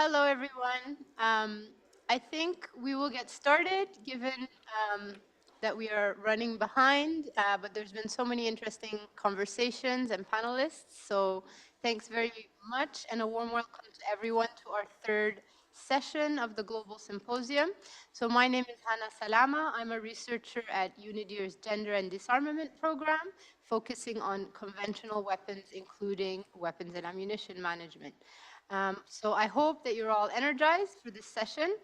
Hello, everyone. I think we will get started given that we are running behind, but there's been so many interesting conversations and panelists. So thanks very much and a warm welcome to everyone to our third session of the Global Symposium. So my name is Hana Salama. I'm a researcher at UNIDIR's Gender and Disarmament program, focusing on conventional weapons, including weapons and ammunition management. So I hope that you're all energized for this session,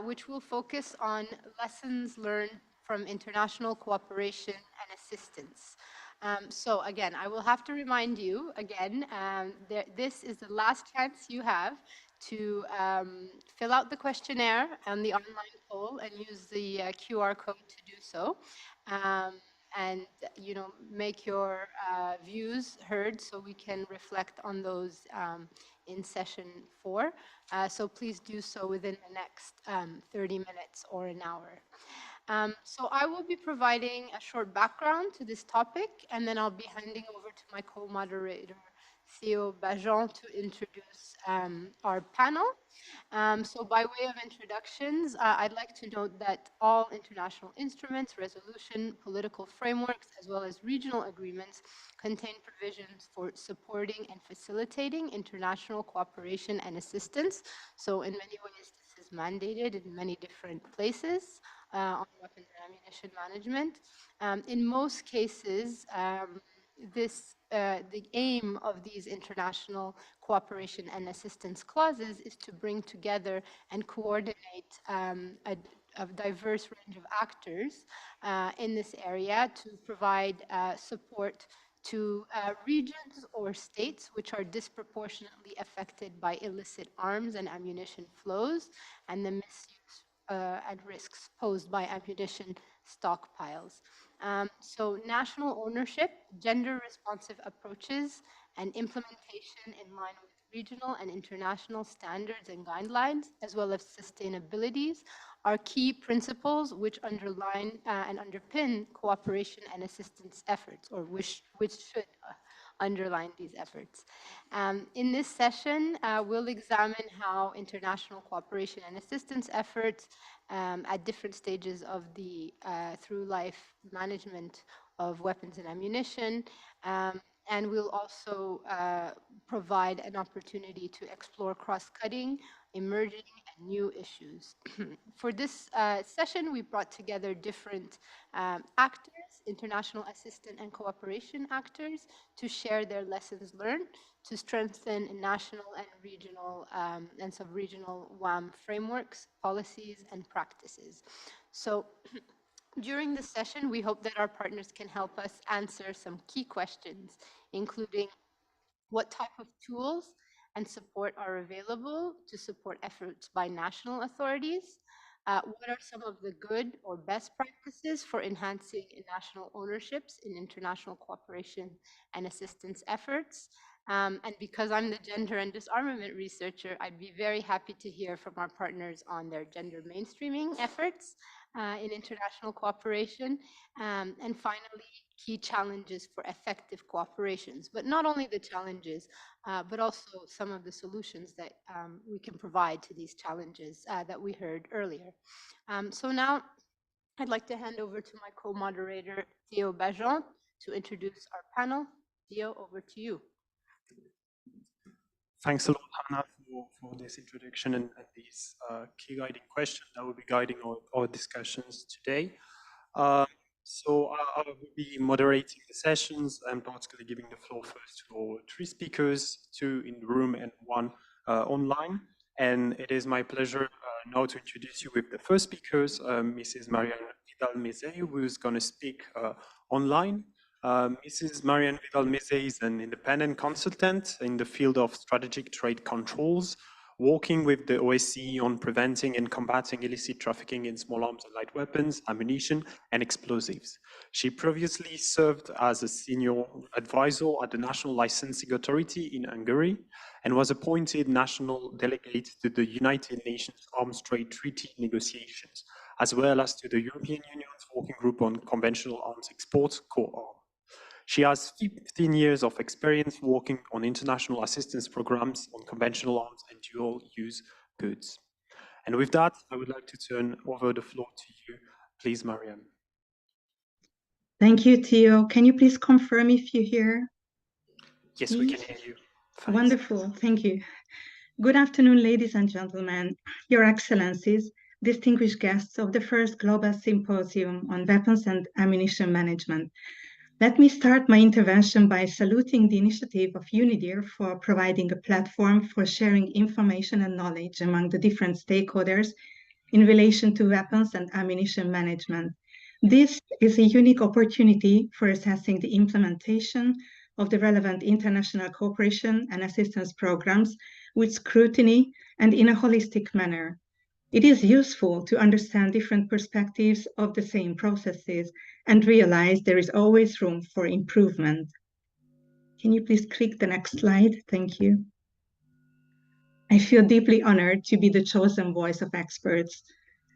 which will focus on lessons learned from international cooperation and assistance. So again, I will have to remind you again, this is the last chance you have to fill out the questionnaire and the online poll and use the QR code to do so. And make your views heard so we can reflect on those in session 4. So please do so within the next 30 minutes or an hour. So I will be providing a short background to this topic, and then I'll be handing over to my co-moderator, Theò Bajon, to introduce our panel. So by way of introductions, I'd like to note that all international instruments, resolution, political frameworks, as well as regional agreements contain provisions for supporting and facilitating international cooperation and assistance. So in many ways, this is mandated in many different places on weapons and ammunition management. In most cases, the aim of these international cooperation and assistance clauses is to bring together and coordinate a diverse range of actors in this area to provide support to regions or states which are disproportionately affected by illicit arms and ammunition flows and the misuse and risks posed by ammunition stockpiles. So national ownership, gender-responsive approaches, and implementation in line with regional and international standards and guidelines, as well as sustainabilities, are key principles which underline and underpin cooperation and assistance efforts, or which should underline these efforts. In this session, we'll examine how international cooperation and assistance efforts at different stages of the through-life management of weapons and ammunition, and we'll also provide an opportunity to explore cross-cutting, emerging, and new issues. For this session, we brought together different actors, international assistance and cooperation actors, to share their lessons learned to strengthen national and regional and sub-regional WAM frameworks, policies, and practices. So during this session, we hope that our partners can help us answer some key questions, including what type of tools and support are available to support efforts by national authorities? What are some of the good or best practices for enhancing national ownerships in international cooperation and assistance efforts? And because I'm the gender and disarmament researcher, I'd be very happy to hear from our partners on their gender mainstreaming efforts in international cooperation. And finally, key challenges for effective cooperations, but not only the challenges, but also some of the solutions that we can provide to these challenges that we heard earlier. So now I'd like to hand over to my co-moderator, Theò Bajon, to introduce our panel. Theò, over to you. Thanks a lot, Hana, for this introduction and these key guiding questions that will be guiding our discussions today. So I will be moderating the sessions and particularly giving the floor first to our 3 speakers, 2 in the room and 1 online. And it is my pleasure now to introduce you with the first speakers, Mrs. Mariann Vidal-Mezey, who is going to speak online. Mrs. Mariann Vidal-Mezey is an independent consultant in the field of strategic trade controls, working with the OSCE on preventing and combating illicit trafficking in small arms and light weapons, ammunition, and explosives. She previously served as a senior advisor at the National Licensing Authority in Hungary and was appointed national delegate to the United Nations Arms Trade Treaty negotiations, as well as to the European Union's Working Group on Conventional Arms Exports, COARM. She has 15 years of experience working on international assistance programs on conventional arms and dual-use goods. And with that, I would like to turn over the floor to you. Please, Mariann. Thank you, Theò. Can you please confirm if you hear? Yes, we can hear you. Thanks. Wonderful, thank you. Good afternoon, ladies and gentlemen, Your Excellencies, distinguished guests of the first Global Symposium on Weapons and Ammunition Management. Let me start my intervention by saluting the initiative of UNIDIR for providing a platform for sharing information and knowledge among the different stakeholders in relation to weapons and ammunition management. This is a unique opportunity for assessing the implementation of the relevant international cooperation and assistance programs with scrutiny and in a holistic manner. It is useful to understand different perspectives of the same processes and realize there is always room for improvement. Can you please click the next slide? Thank you. I feel deeply honored to be the chosen voice of experts.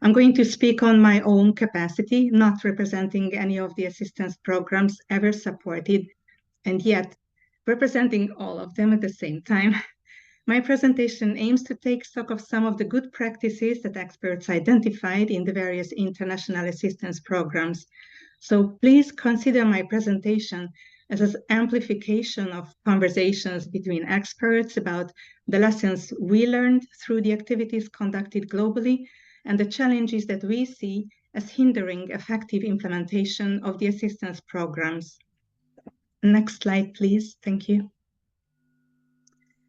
I'm going to speak on my own capacity, not representing any of the assistance programs ever supported, and yet representing all of them at the same time. My presentation aims to take stock of some of the good practices that experts identified in the various international assistance programs. So please consider my presentation as an amplification of conversations between experts about the lessons we learned through the activities conducted globally and the challenges that we see as hindering effective implementation of the assistance programs. Next slide, please. Thank you.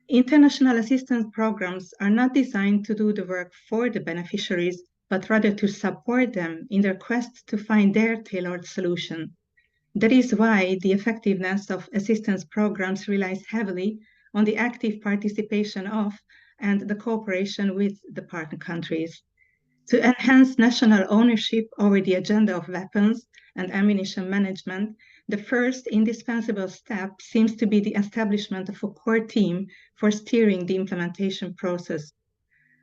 International assistance programs are not designed to do the work for the beneficiaries, but rather to support them in their quest to find their tailored solution. That is why the effectiveness of assistance programs relies heavily on the active participation of and the cooperation with the partner countries. To enhance national ownership over the agenda of weapons and ammunition management, the first indispensable step seems to be the establishment of a core team for steering the implementation process.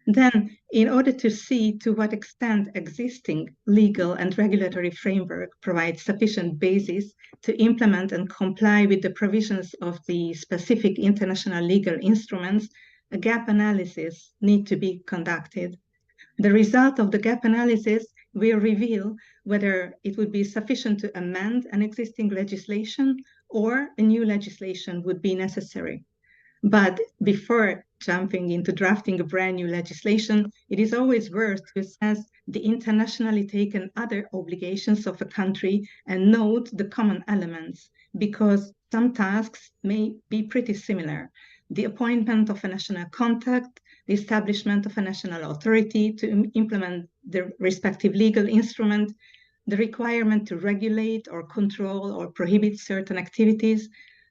Then, in order to see to what extent existing legal and regulatory framework provides sufficient basis to implement and comply with the provisions of the specific international legal instruments, a gap analysis needs to be conducted. The result of the gap analysis will reveal whether it would be sufficient to amend an existing legislation or a new legislation would be necessary. But before jumping into drafting a brand new legislation, it is always worth to assess the internationally taken other obligations of a country and note the common elements, because some tasks may be pretty similar. The appointment of a national contact, the establishment of a national authority to implement the respective legal instrument, the requirement to regulate or control or prohibit certain activities,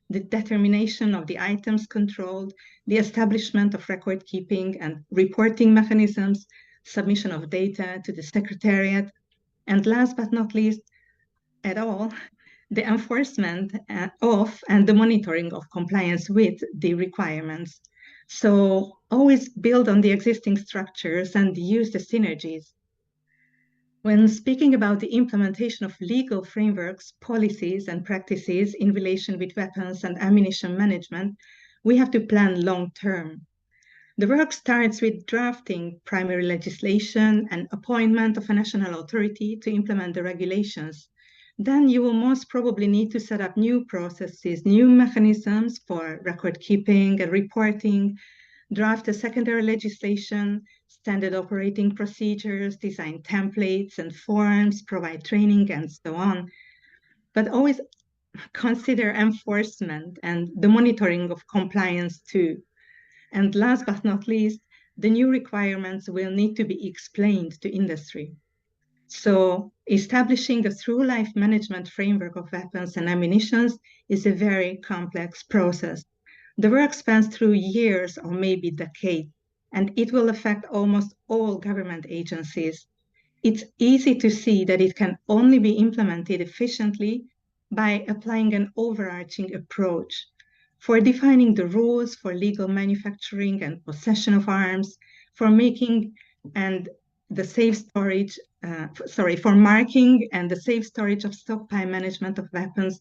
the determination of the items controlled, the establishment of record keeping and reporting mechanisms, submission of data to the Secretariat, and last but not least at all, the enforcement of and the monitoring of compliance with the requirements. So always build on the existing structures and use the synergies. When speaking about the implementation of legal frameworks, policies, and practices in relation with weapons and ammunition management, we have to plan long-term. The work starts with drafting primary legislation and appointment of a national authority to implement the regulations. Then you will most probably need to set up new processes, new mechanisms for record keeping and reporting, draft a secondary legislation, standard operating procedures, design templates and forms, provide training, and so on. But always consider enforcement and the monitoring of compliance too. And last but not least, the new requirements will need to be explained to industry. So establishing a through-life management framework of weapons and ammunition is a very complex process. The work spans through years or maybe decades, and it will affect almost all government agencies. It's easy to see that it can only be implemented efficiently by applying an overarching approach for defining the rules for legal manufacturing and possession of arms, for making and the safe storage, for marking and the safe storage of stockpile management of weapons,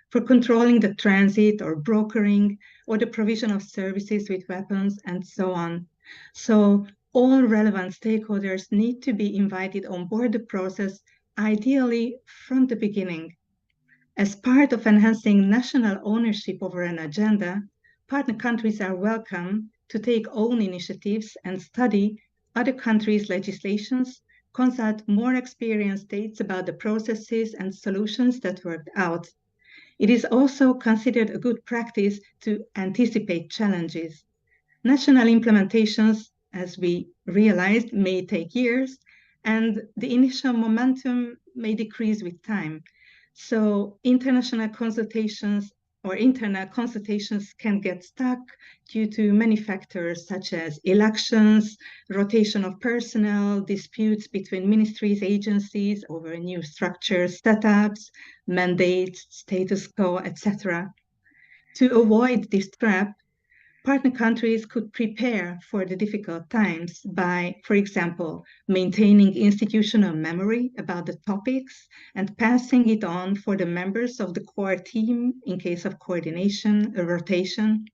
for controlling the transit or brokering or the provision of services with weapons and so on. So all relevant stakeholders need to be invited on board the process, ideally from the beginning. As part of enhancing national ownership over an agenda, partner countries are welcome to take own initiatives and study other countries' legislations, consult more experienced states about the processes and solutions that worked out. It is also considered a good practice to anticipate challenges. National implementations, as we realized, may take years, and the initial momentum may decrease with time. So international consultations or internal consultations can get stuck due to many factors such as elections, rotation of personnel, disputes between ministries, agencies over new structures, setups, mandates, status quo, etc. To avoid this trap, partner countries could prepare for the difficult times by, for example, maintaining institutional memory about the topics and passing it on for the members of the core team in case of coordination or rotation,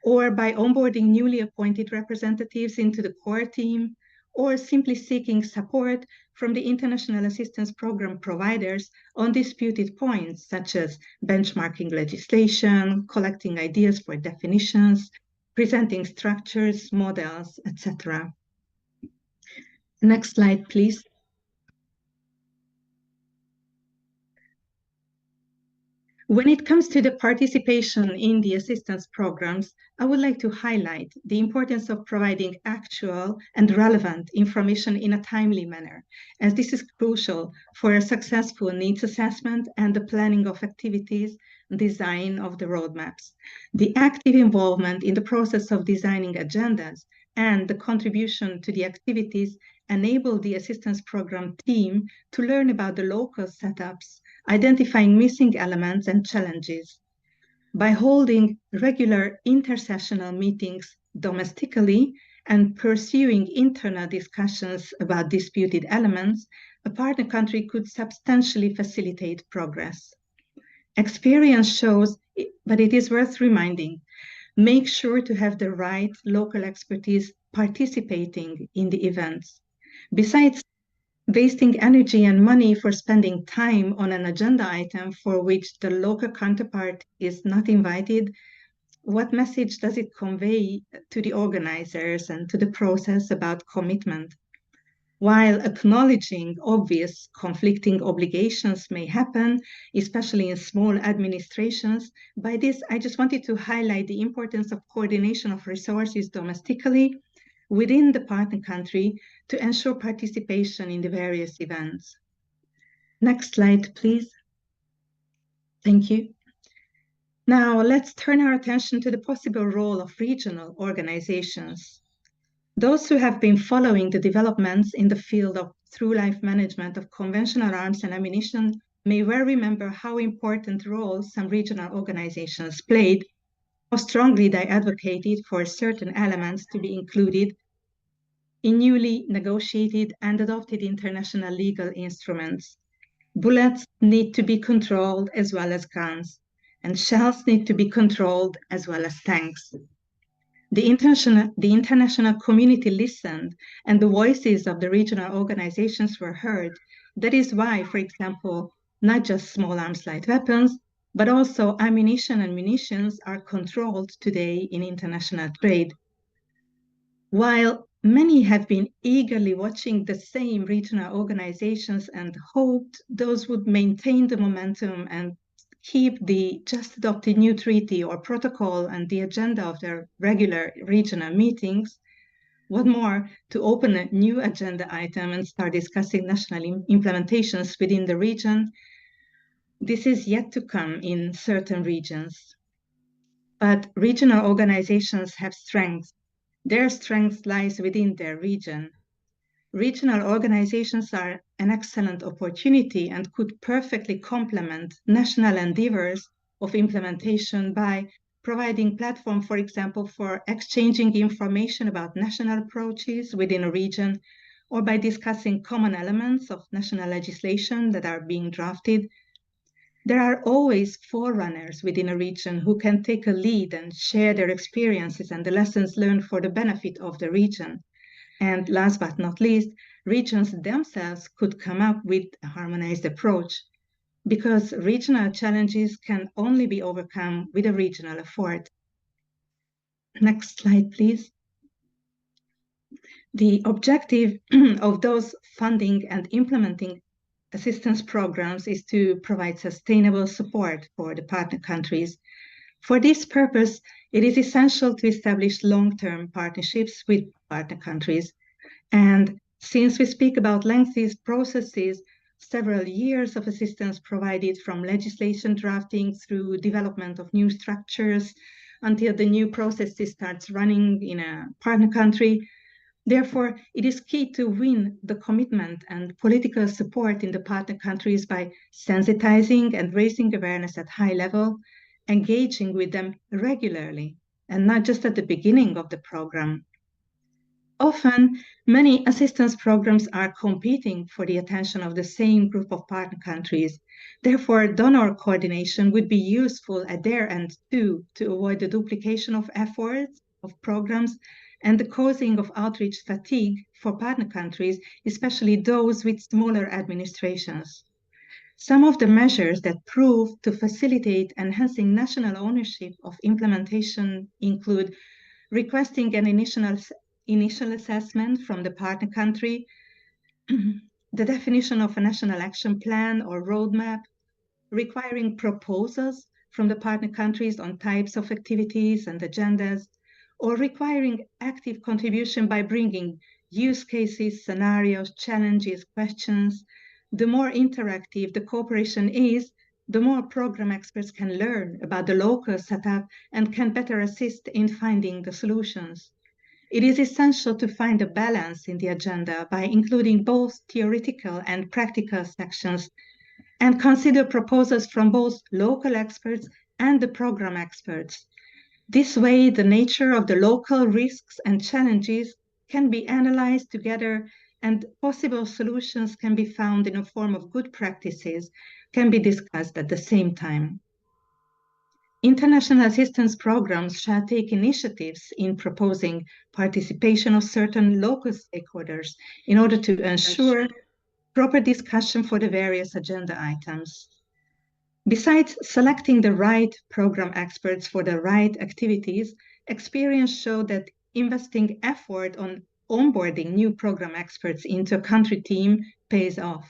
or by onboarding newly appointed representatives into the core team, or simply seeking support from the international assistance program providers on disputed points, such as benchmarking legislation, collecting ideas for definitions, presenting structures, models, etc. Next slide, please. When it comes to the participation in the assistance programs, I would like to highlight the importance of providing actual and relevant information in a timely manner, as this is crucial for a successful needs assessment and the planning of activities, design of the roadmaps. The active involvement in the process of designing agendas and the contribution to the activities enable the assistance program team to learn about the local setups, identifying missing elements and challenges. By holding regular intersessional meetings domestically and pursuing internal discussions about disputed elements, a partner country could substantially facilitate progress. Experience shows, but it is worth reminding, make sure to have the right local expertise participating in the events. Besides wasting energy and money for spending time on an agenda item for which the local counterpart is not invited, what message does it convey to the organizers and to the process about commitment? While acknowledging obvious conflicting obligations may happen, especially in small administrations, by this I just wanted to highlight the importance of coordination of resources domestically within the partner country to ensure participation in the various events. Next slide, please. Thank you. Now let's turn our attention to the possible role of regional organizations. Those who have been following the developments in the field of through-life management of conventional arms and ammunition may well remember how important role some regional organizations played, how strongly they advocated for certain elements to be included in newly negotiated and adopted international legal instruments. Bullets need to be controlled as well as guns, and shells need to be controlled as well as tanks. The international community listened, and the voices of the regional organizations were heard. That is why, for example, not just small arms light weapons, but also ammunition and munitions are controlled today in international trade. While many have been eagerly watching the same regional organizations and hoped those would maintain the momentum and keep the just adopted new treaty or protocol and the agenda of their regular regional meetings, what more, to open a new agenda item and start discussing national implementations within the region, this is yet to come in certain regions. But regional organizations have strengths. Their strength lies within their region. Regional organizations are an excellent opportunity and could perfectly complement national endeavors of implementation by providing platform, for example, for exchanging information about national approaches within a region, or by discussing common elements of national legislation that are being drafted. There are always forerunners within a region who can take a lead and share their experiences and the lessons learned for the benefit of the region. And last but not least, regions themselves could come up with a harmonized approach, because regional challenges can only be overcome with a regional effort. Next slide, please. The objective of those funding and implementing assistance programs is to provide sustainable support for the partner countries. For this purpose, it is essential to establish long-term partnerships with partner countries. And since we speak about lengthy processes, several years of assistance provided from legislation drafting through development of new structures until the new process starts running in a partner country. Therefore, it is key to win the commitment and political support in the partner countries by sensitizing and raising awareness at high level, engaging with them regularly, and not just at the beginning of the program. Often, many assistance programs are competing for the attention of the same group of partner countries. Therefore, donor coordination would be useful at their end too, to avoid the duplication of efforts of programs and the causing of outreach fatigue for partner countries, especially those with smaller administrations. Some of the measures that prove to facilitate enhancing national ownership of implementation include requesting an initial assessment from the partner country, the definition of a national action plan or roadmap, requiring proposals from the partner countries on types of activities and agendas, or requiring active contribution by bringing use cases, scenarios, challenges, questions. The more interactive the cooperation is, the more program experts can learn about the local setup and can better assist in finding the solutions. It is essential to find a balance in the agenda by including both theoretical and practical sections, and consider proposals from both local experts and the program experts. This way, the nature of the local risks and challenges can be analyzed together, and possible solutions can be found in a form of good practices, can be discussed at the same time. International assistance programs shall take initiatives in proposing participation of certain local stakeholders in order to ensure proper discussion for the various agenda items. Besides selecting the right program experts for the right activities, experience showed that investing effort on onboarding new program experts into a country team pays off.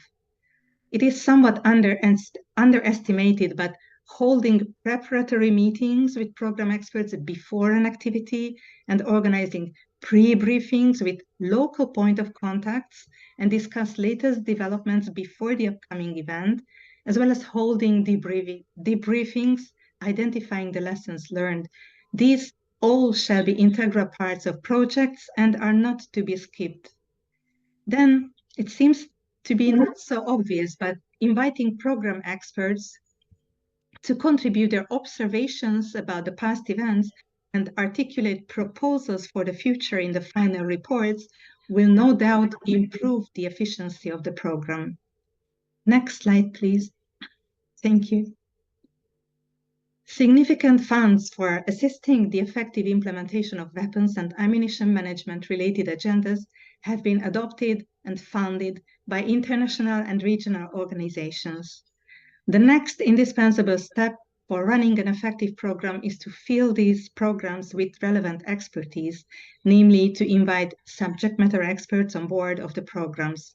It is somewhat underestimated, but holding preparatory meetings with program experts before an activity and organizing pre-briefings with local point of contacts and discuss latest developments before the upcoming event, as well as holding debriefings, identifying the lessons learned. These all shall be integral parts of projects and are not to be skipped. Then it seems to be not so obvious, but inviting program experts to contribute their observations about the past events and articulate proposals for the future in the final reports will no doubt improve the efficiency of the program. Next slide, please. Thank you. Significant funds for assisting the effective implementation of weapons and ammunition management related agendas have been adopted and funded by international and regional organizations. The next indispensable step for running an effective program is to fill these programs with relevant expertise, namely to invite subject matter experts on board of the programs.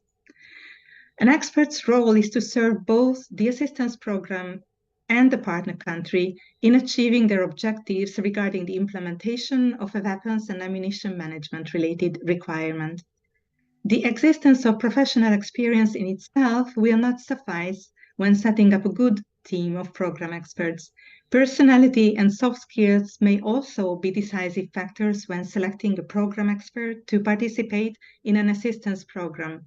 An expert's role is to serve both the assistance program and the partner country in achieving their objectives regarding the implementation of a weapons and ammunition management related requirement. The existence of professional experience in itself will not suffice when setting up a good team of program experts. Personality and soft skills may also be decisive factors when selecting a program expert to participate in an assistance program.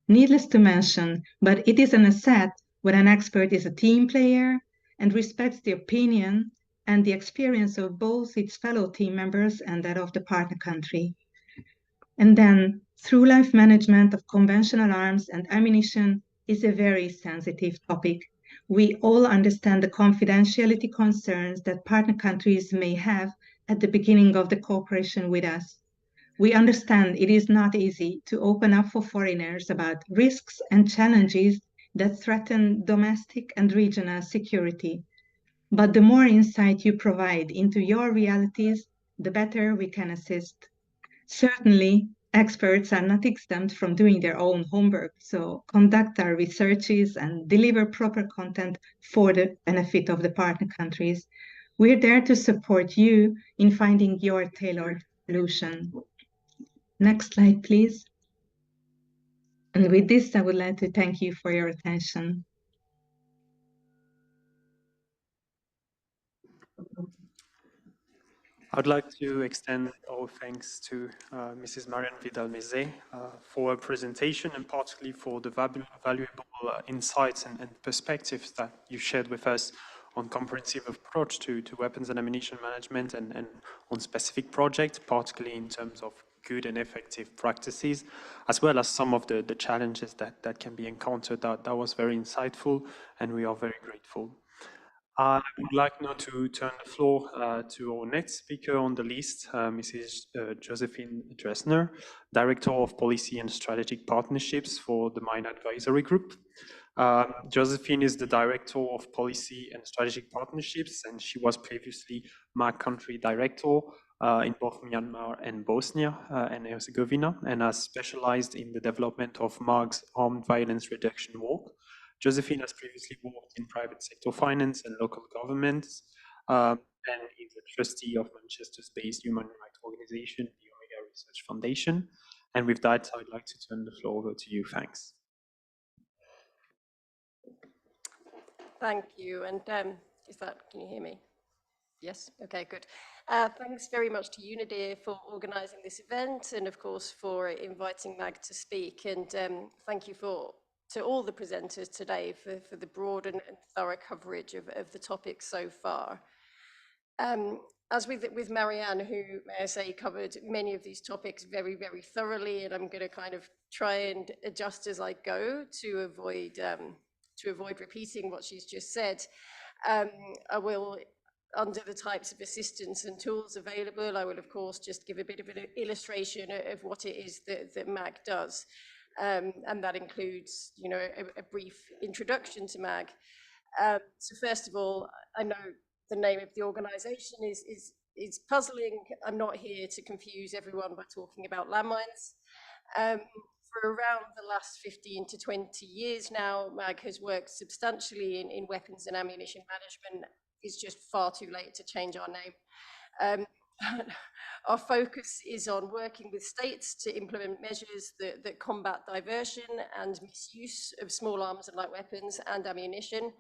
Needless to mention, but it is an asset when an expert is a team player and respects the opinion and the experience of both its fellow team members and that of the partner country. And then, through-life management of conventional arms and ammunition is a very sensitive topic. We all understand the confidentiality concerns that partner countries may have at the beginning of the cooperation with us. We understand it is not easy to open up for foreigners about risks and challenges that threaten domestic and regional security. But the more insight you provide into your realities, the better we can assist. Certainly, experts are not exempt from doing their own homework, so conduct our researches and deliver proper content for the benefit of the partner countries. We're there to support you in finding your tailored solution. Next slide, please. And with this, I would like to thank you for your attention. I'd like to extend our thanks to Mrs. Mariann Vidal-Mezey for her presentation, and particularly for the valuable insights and perspectives that you shared with us on comprehensive approach to weapons and ammunition management and on specific projects, particularly in terms of good and effective practices, as well as some of the challenges that can be encountered. That was very insightful, and we are very grateful. I would like now to turn the floor to our next speaker on the list, Mrs. Josephine Dresner, Director of Policy and Strategic Partnerships for the Mine Advisory Group. Josephine is the Director of Policy and Strategic Partnerships, and she was previously MAG Country Director in both Myanmar and Bosnia and Herzegovina, and has specialized in the development of MAG's armed violence reduction work. Josephine has previously worked in private sector finance and local governments, and is a trustee of Manchester-based human rights organization, the Omega Research Foundation. And with that, I'd like to turn the floor over to you. Thanks. Thank you. And can you hear me? Yes? Okay, good. Thanks very much to UNIDIR for organising this event, and of course for inviting MAG to speak. And thank you to all the presenters today for the broad and thorough coverage of the topics so far. As with Mariann, who, may I say, covered many of these topics very, very thoroughly, and I'm going to kind of try and adjust as I go to avoid repeating what she's just said. I will, under the types of assistance and tools available, I will of course just give a bit of an illustration of what it is that MAG does. And that includes, you know, a brief introduction to MAG. So first of all, I know the name of the organisation is puzzling. I'm not here to confuse everyone by talking about landmines. For around the last 15 to 20 years now, MAG has worked substantially in weapons and ammunition management. It's just far too late to change our name. Our focus is on working with states to implement measures that combat diversion and misuse of small arms and light weapons and ammunition,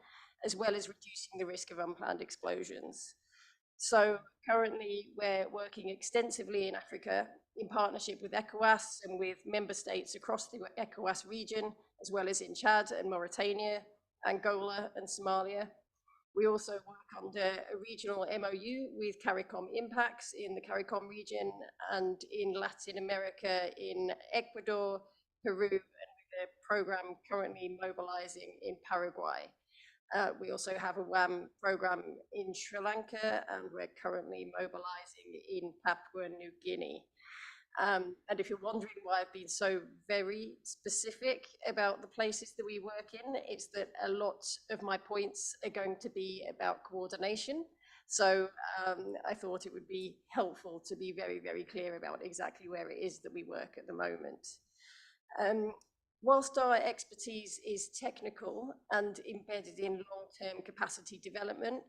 as well as reducing the risk of unplanned explosions. So currently we're working extensively in Africa in partnership with ECOWAS and with member states across the ECOWAS region, as well as in Chad and Mauritania, Angola and Somalia. We also work under a regional MOU with CARICOM Impacts in the CARICOM region, and in Latin America in Ecuador, Peru, and with a program currently mobilizing in Paraguay. We also have a WAM program in Sri Lanka, and we're currently mobilizing in Papua New Guinea. And if you're wondering why I've been so very specific about the places that we work in, it's that a lot of my points are going to be about coordination. So I thought it would be helpful to be very, very clear about exactly where it is that we work at the moment. Whilst our expertise is technical and embedded in long-term capacity development,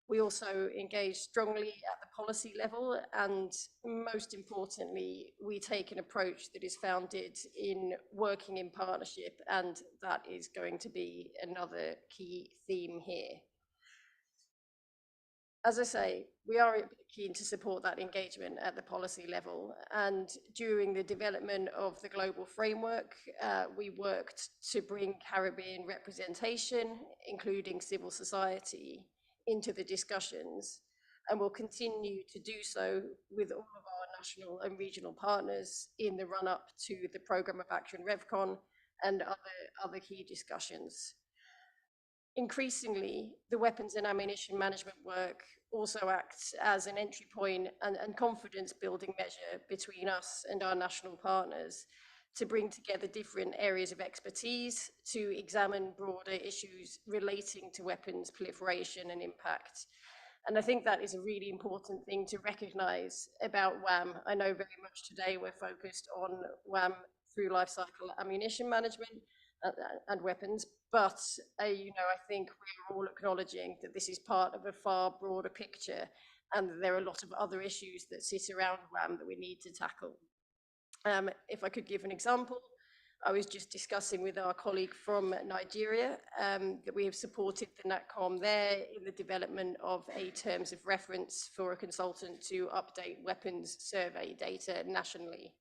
we also engage strongly at the policy level, and most importantly, we take an approach that is founded in working in partnership, and that is going to be another key theme here. As I say, we are keen to support that engagement at the policy level, and during the development of the global framework, we worked to bring Caribbean representation, including civil society, into the discussions, and will continue to do so with all of our national and regional partners in the run-up to the Programme of Action RevCon and other key discussions. increasingly, the weapons and ammunition management work also acts as an entry point and confidence building measure between us and our national partners to bring together different areas of expertise to examine broader issues relating to weapons proliferation and impact. And I think that is a really important thing to recognize about WAM. I know very much today we're focused on WAM through life cycle ammunition management and weapons, but you know, I think we're all acknowledging that this is part of a far broader picture, and that there are a lot of other issues that sit around WAM that we need to tackle. If I could give an example, I was just discussing with our colleague from Nigeria that we have supported the NATCOM there in the development of a terms of reference for a consultant to update weapons survey data nationally.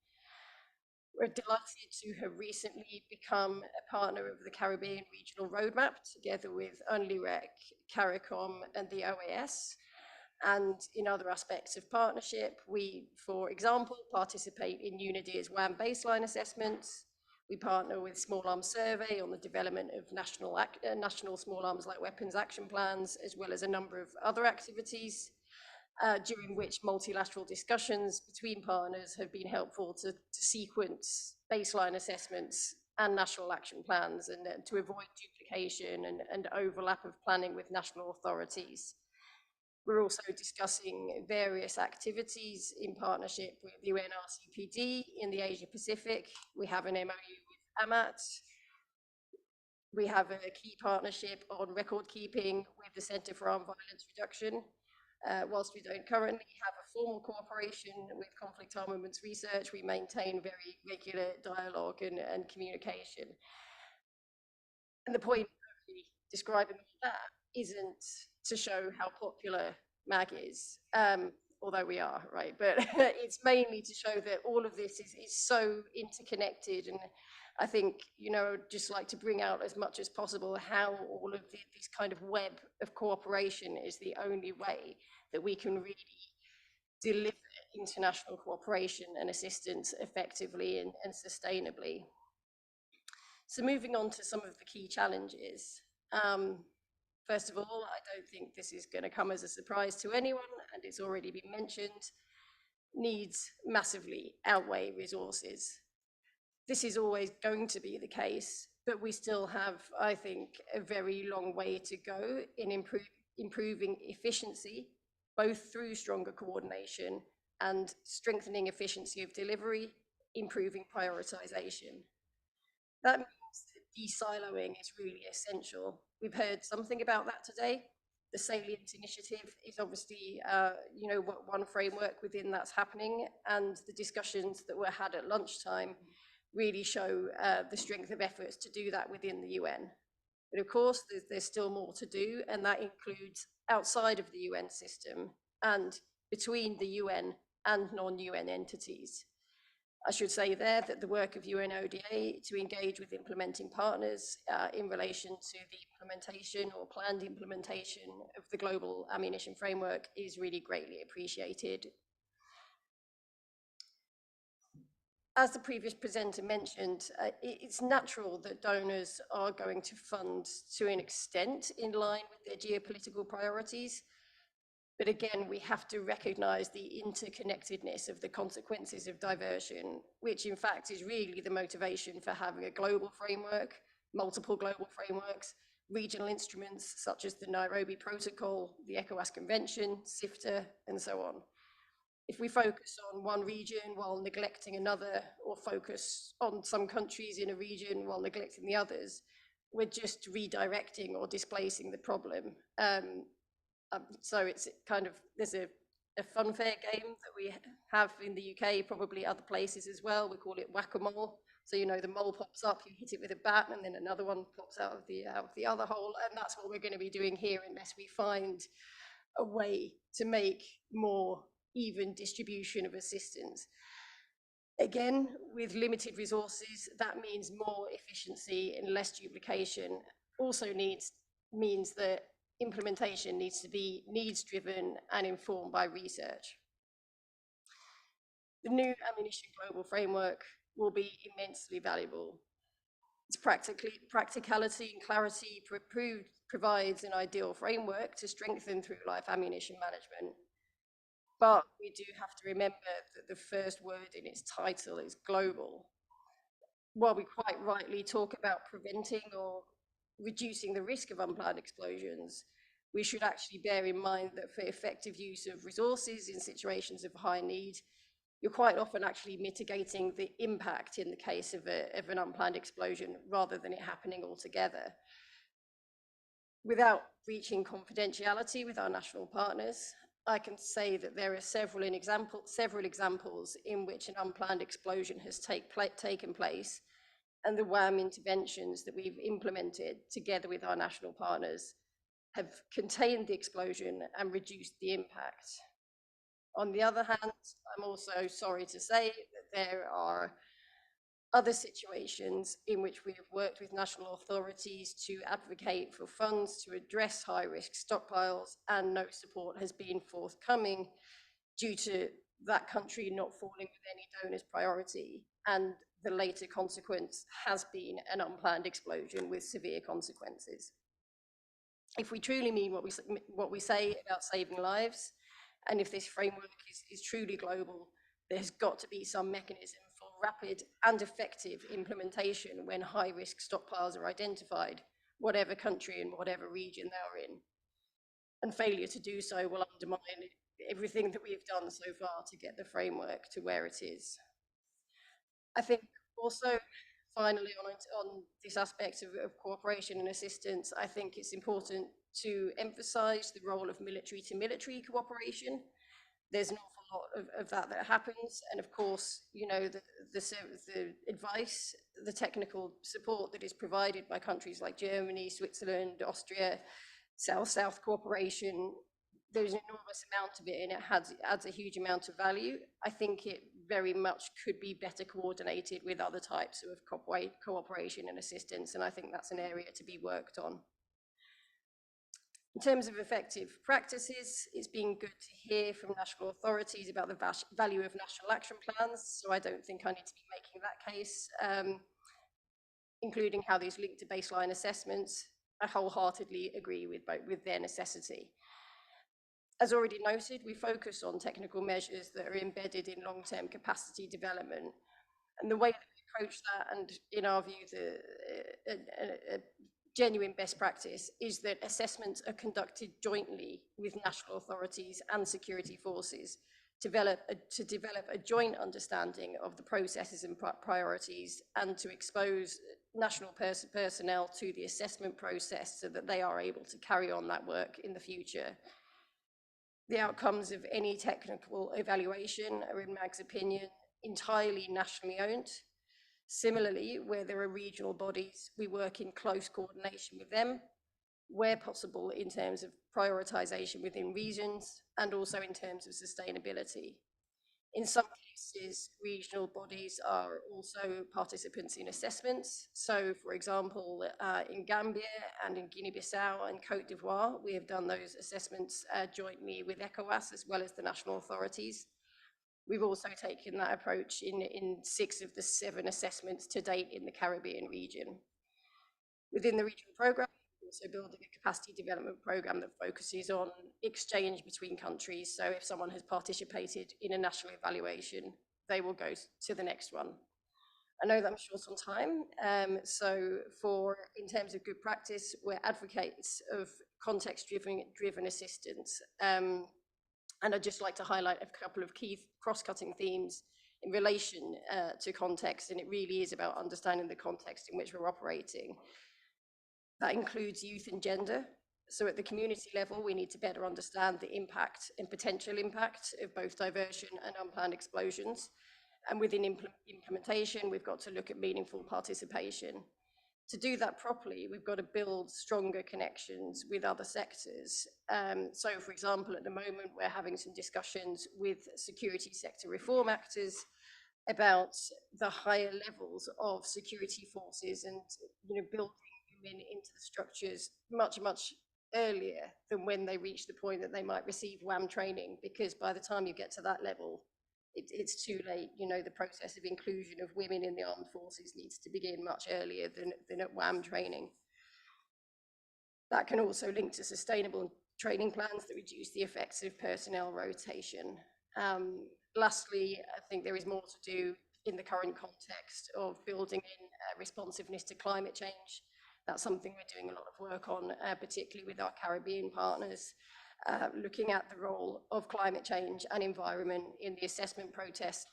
We're delighted to have recently become a partner of the Caribbean Regional Roadmap, together with UNLIREC, CARICOM, and the OAS. And in other aspects of partnership, we, for example, participate in UNIDIR's WAM baseline assessments. We partner with Small Arms Survey on the development of national small arms light weapons action plans, as well as a number of other activities. During which multilateral discussions between partners have been helpful to sequence baseline assessments and national action plans, and to avoid duplication and overlap of planning with national authorities. We're also discussing various activities in partnership with the UNRCPD in the Asia Pacific. We have an MOU with AMAT. We have a key partnership on record keeping with the Centre for Armed Violence Reduction. Whilst we don't currently have a formal cooperation with conflict armaments research, we maintain very regular dialogue and communication. And the point of describing that isn't to show how popular MAG is, although we are, right? But it's mainly to show that all of this is so interconnected. And I think, you know, I'd just like to bring out as much as possible how all of this kind of web of cooperation is the only way that we can really deliver international cooperation and assistance effectively and sustainably. So moving on to some of the key challenges. First of all, I don't think this is going to come as a surprise to anyone, and it's already been mentioned, needs massively outweigh resources. This is always going to be the case, but we still have, I think, a very long way to go in improving efficiency, both through stronger coordination and strengthening efficiency of delivery, improving prioritization. That means that de-siloing is really essential. We've heard something about that today. The Salient Initiative is obviously, you know, one framework within that's happening, and the discussions that were had at lunchtime really show the strength of efforts to do that within the UN. But of course, there's still more to do, and that includes outside of the UN system and between the UN and non-UN entities. I should say there that the work of UNODA to engage with implementing partners in relation to the implementation or planned implementation of the global ammunition framework is really greatly appreciated. As the previous presenter mentioned, it's natural that donors are going to fund to an extent in line with their geopolitical priorities. But again, we have to recognize the interconnectedness of the consequences of diversion, which in fact is really the motivation for having a global framework, multiple global frameworks, regional instruments such as the Nairobi Protocol, the ECOWAS Convention, SIFTA, and so on. If we focus on one region while neglecting another, or focus on some countries in a region while neglecting the others, we're just redirecting or displacing the problem. So it's kind of, there's a funfair game that we have in the UK, probably other places as well. We call it whack-a-mole. So, you know, the mole pops up, you hit it with a bat, and then another one pops out of the other hole. And that's what we're going to be doing here unless we find a way to make more even distribution of assistance. Again, with limited resources, that means more efficiency and less duplication. Also means that implementation needs to be needs-driven and informed by research. The new ammunition global framework will be immensely valuable. Its practicality and clarity provides an ideal framework to strengthen through-life ammunition management. But we do have to remember that the first word in its title is global. While we quite rightly talk about preventing or reducing the risk of unplanned explosions, we should actually bear in mind that for effective use of resources in situations of high need, you're quite often actually mitigating the impact in the case of an unplanned explosion rather than it happening altogether. Without breaching confidentiality with our national partners, I can say that there are several examples in which an unplanned explosion has taken place, and the WAM interventions that we've implemented together with our national partners have contained the explosion and reduced the impact. On the other hand, I'm also sorry to say that there are other situations in which we have worked with national authorities to advocate for funds to address high-risk stockpiles, and no support has been forthcoming due to that country not falling with any donor's priority, and the later consequence has been an unplanned explosion with severe consequences. If we truly mean what we say about saving lives, and if this framework is truly global, there's got to be some mechanism for rapid and effective implementation when high-risk stockpiles are identified, whatever country and whatever region they are in. And failure to do so will undermine everything that we've done so far to get the framework to where it is. I think also, finally, on this aspect of cooperation and assistance, I think it's important to emphasize the role of military-to-military cooperation. There's an awful lot of that happens, and of course, you know, the advice, the technical support that is provided by countries like Germany, Switzerland, Austria, South-South cooperation, there's an enormous amount of it, and it adds a huge amount of value. I think it very much could be better coordinated with other types of cooperation and assistance, and I think that's an area to be worked on. In terms of effective practices, it's been good to hear from national authorities about the value of national action plans, so I don't think I need to be making that case, including how these link to baseline assessments. I wholeheartedly agree with their necessity. As already noted, we focus on technical measures that are embedded in long-term capacity development. And the way that we approach that, and in our view, a genuine best practice, is that assessments are conducted jointly with national authorities and security forces to develop a joint understanding of the processes and priorities, and to expose national personnel to the assessment process so that they are able to carry on that work in the future. The outcomes of any technical evaluation are, in Mag's opinion, entirely nationally owned. Similarly, where there are regional bodies, we work in close coordination with them, where possible in terms of prioritization within regions, and also in terms of sustainability. In some cases, regional bodies are also participants in assessments. So, for example, in Gambia and in Guinea-Bissau and Côte d'Ivoire, we have done those assessments jointly with ECOWAS as well as the national authorities. We've also taken that approach in 6 of the 7 assessments to date in the Caribbean region. Within the regional program, we're also building a capacity development program that focuses on exchange between countries. So if someone has participated in a national evaluation, they will go to the next one. I know that I'm short on time, so in terms of good practice, we're advocates of context-driven assistance. And I'd just like to highlight a couple of key cross-cutting themes in relation to context, and it really is about understanding the context in which we're operating. That includes youth and gender. So at the community level, we need to better understand the impact and potential impact of both diversion and unplanned explosions. And within implementation, we've got to look at meaningful participation. To do that properly, we've got to build stronger connections with other sectors. So, for example, at the moment, we're having some discussions with security sector reform actors about the higher levels of security forces and, you know, building women into the structures much earlier than when they reach the point that they might receive WAM training, because by the time you get to that level, it's too late. You know, the process of inclusion of women in the armed forces needs to begin much earlier than at WAM training. That can also link to sustainable training plans that reduce the effects of personnel rotation. Lastly, I think there is more to do in the current context of building in responsiveness to climate change. That's something we're doing a lot of work on, particularly with our Caribbean partners, looking at the role of climate change and environment in the assessment process,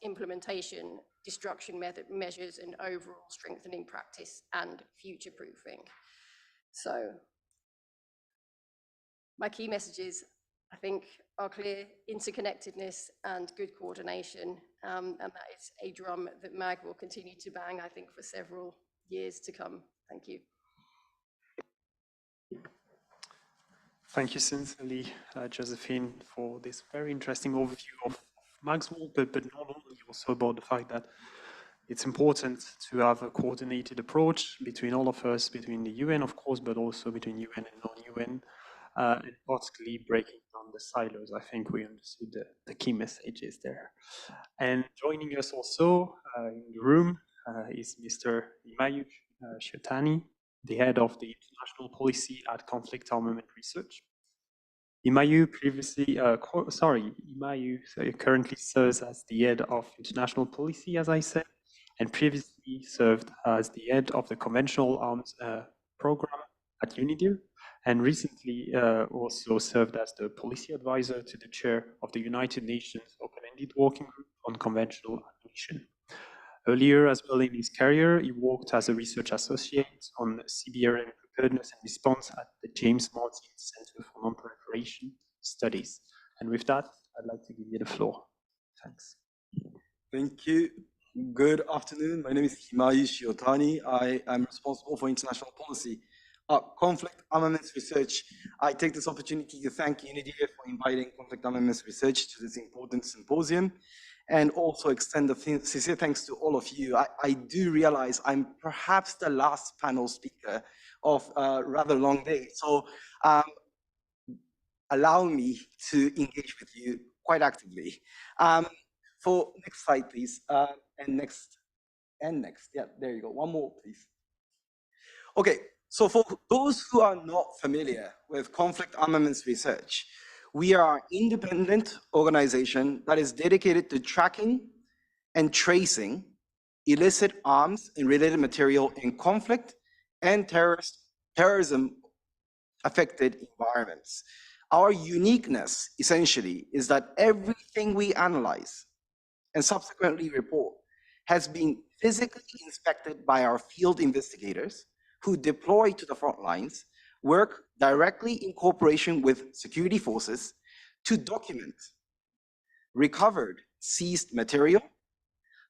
implementation, destruction measures, and overall strengthening practice and future-proofing. So my key messages, I think, are clear: interconnectedness and good coordination, and that is a drum that MAG will continue to bang, I think, for several years to come. Thank you. Thank you sincerely, Josephine, for this very interesting overview of MAG's work, but not only, also about the fact that it's important to have a coordinated approach between all of us, between the UN, of course, but also between UN and non-UN, and particularly breaking down the silos. I think we understood the key messages there. And joining us also in the room is Mr. Himayu Shiotani, the head of the International Policy at Conflict Armament Research. Himayu currently serves as the head of International Policy, as I said, and previously served as the head of the Conventional Arms Program at UNIDIR, and recently also served as the policy advisor to the chair of the United Nations Open-Ended Working Group on Conventional Ammunition. Earlier as well in his career, he worked as a research associate on CBRN preparedness and response at the James Martin Center for Non-Proliferation Studies. And with that, I'd like to give you the floor. Thanks. Thank you. Good afternoon. My name is Himayu Shiotani. I am responsible for international policy at Conflict Armaments Research. I take this opportunity to thank UNIDIR for inviting Conflict Armaments Research to this important symposium, and also extend a sincere thanks to all of you. I do realize I'm perhaps the last panel speaker of a rather long day, so allow me to engage with you quite actively. For next slide, please, and next, yeah, there you go, one more, please. Okay, so for those who are not familiar with Conflict Armaments Research, we are an independent organization that is dedicated to tracking and tracing illicit arms and related material in conflict and terrorism-affected environments. Our uniqueness, essentially, is that everything we analyze and subsequently report has been physically inspected by our field investigators who deploy to the front lines, work directly in cooperation with security forces to document recovered seized material,